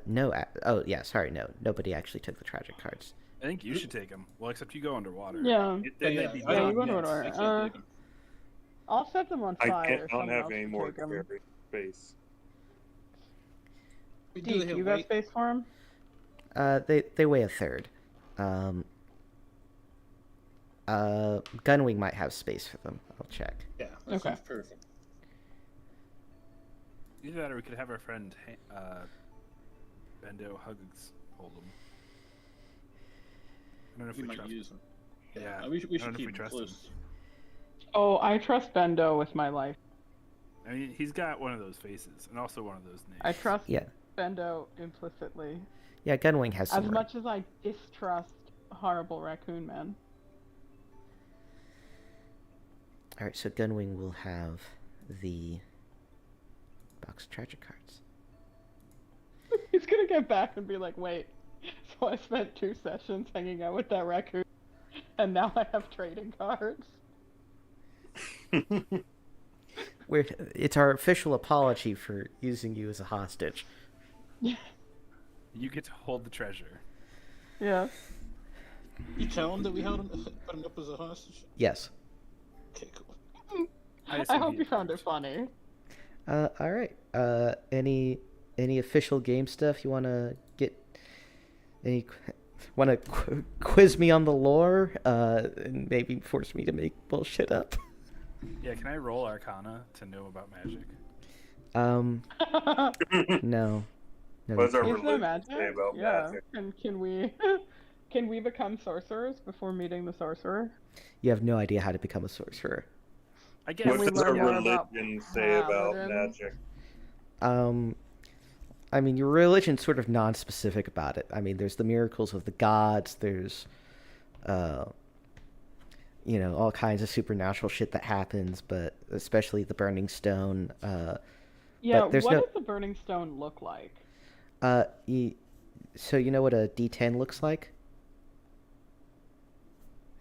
No. No. Nobody actually took the tragic cards. I think you should take them. Well, except you go underwater. Yeah. Then Yeah, they'd be I Yeah, done. you go to yes, order. I can't take 'em. I'll set them on I fire. don't have someone any else more can take 'em. carry space. Do they Deke, have you got weight? space for them? They weigh 1/3. Gunwing might have space for them. I'll check. Yeah, that Okay. sounds perfect. Either that or we could have our friend Bendo hold them. I don't know if We we might trust use them. Yeah, We I should don't know if keep we them trust close. him. Oh, I trust Bendo with my life. I mean, he's got one of those faces and also one of those names. I trust Yeah. Bendo implicitly. Yeah, Gunwing has some. As much as I distrust Horrible Raccoon Man. All right, so Gunwing will have the box of tragic cards. He's gonna get back and be like, wait, so I spent 2 sessions hanging out with that raccoon, and now I have trading cards? It's our official apology for using you as a hostage. You get to hold the treasure. Yeah. You tell him that we held him, put him up as a hostage? Yes. Okay, cool. I hope you found it funny. All right. Any official game stuff you want to get? Want to quiz me on the lore? And maybe force me to make bullshit up. Yeah, can I roll Arcana to know about magic? No. No. What's our Is there religion magic? say about Yeah. magic? And can we become sorcerers before meeting the sorcerer? You have no idea how to become a sorcerer. I guess. Can we What does our learn more about religion say about paladins? magic? I mean, your religion's sort of non-specific about it. I mean, there's the miracles of the gods. There's, all kinds of supernatural shit that happens, but especially the Burning Stone. Yeah, but there's what no. does the Burning Stone look like? So you know what a D10 looks like?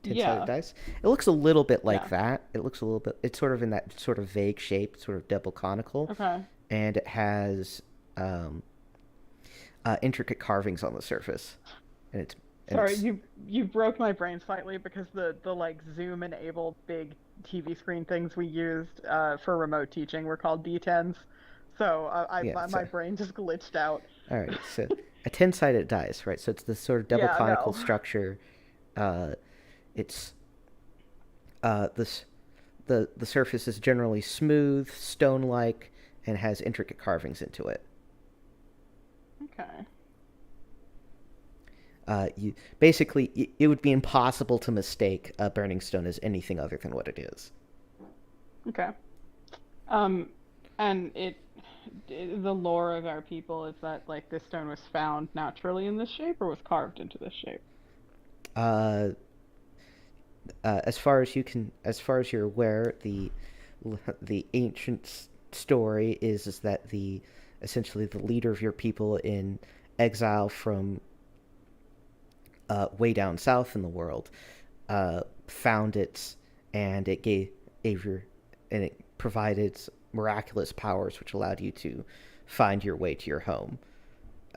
10-sided Yeah. dice. It looks a little bit like Yeah. that. It looks a little bit. It's sort of in that sort of vague shape, sort of double conical, Okay. and it has intricate carvings on the surface, and it's. Sorry, you broke my brain slightly because the like Zoom enabled big TV screen things we used for remote teaching were called D10s. So my brain just glitched out. All right, so a 10-sided dice, right? So it's this sort of double Yeah, conical no. structure. It's the surface is generally smooth, stone-like, and has intricate carvings into it. Okay. It would be impossible to mistake a burning stone as anything other than what it is. Okay. And the lore of our people is that like this stone was found naturally in this shape or was carved into this shape. As far as you're aware, the ancient story is that essentially the leader of your people in exile from way down south in the world found it, and it provided miraculous powers which allowed you to find your way to your home,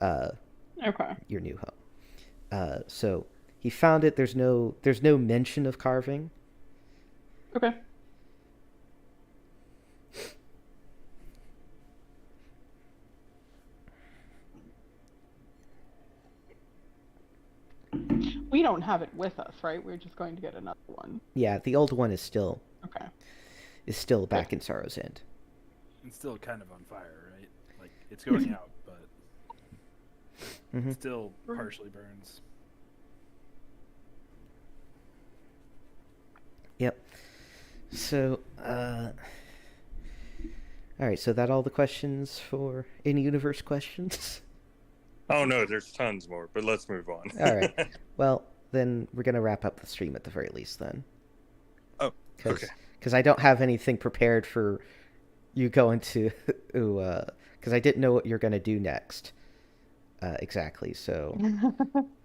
Okay. your new home. So he found it. There's no mention of carving. Okay. We don't have it with us, right? We're just going to get another one. Yeah, the old one is still Okay. back in Sorrow's End. It's still kind of on fire, right? Like, it's going out, but Mhm. it still partially burns. Yep. So, all right. So that all the questions for in-universe questions. Oh no, there's tons more, but let's move on. All right. Well, then we're gonna wrap up the stream at the very least, then. Oh, okay. Because I don't have anything prepared for you going to, because I didn't know what you're gonna do next. Exactly. So.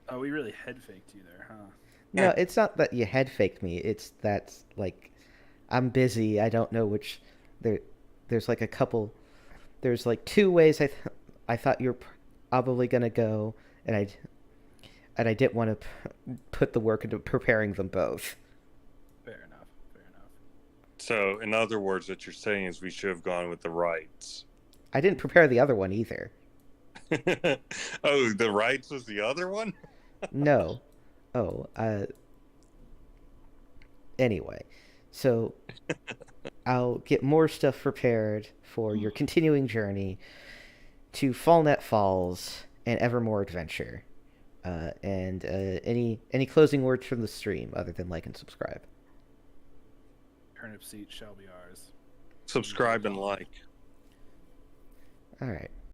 Oh, we really head faked you there, huh? No, it's not that you head faked me. It's that like I'm busy. I don't know which. There's like a couple. There's like 2 ways I thought you were probably gonna go, and I didn't want to put the work into preparing them both. Fair enough. Fair enough. So, in other words, what you're saying is we should have gone with the rights. I didn't prepare the other one either. Oh, the rights was the other one? No. Oh, anyway, so I'll get more stuff prepared for your continuing journey to Fallnet Falls and Evermore Adventure. And any closing words from the stream other than like and subscribe? Turnip seat shall be ours. Subscribe and like. All right.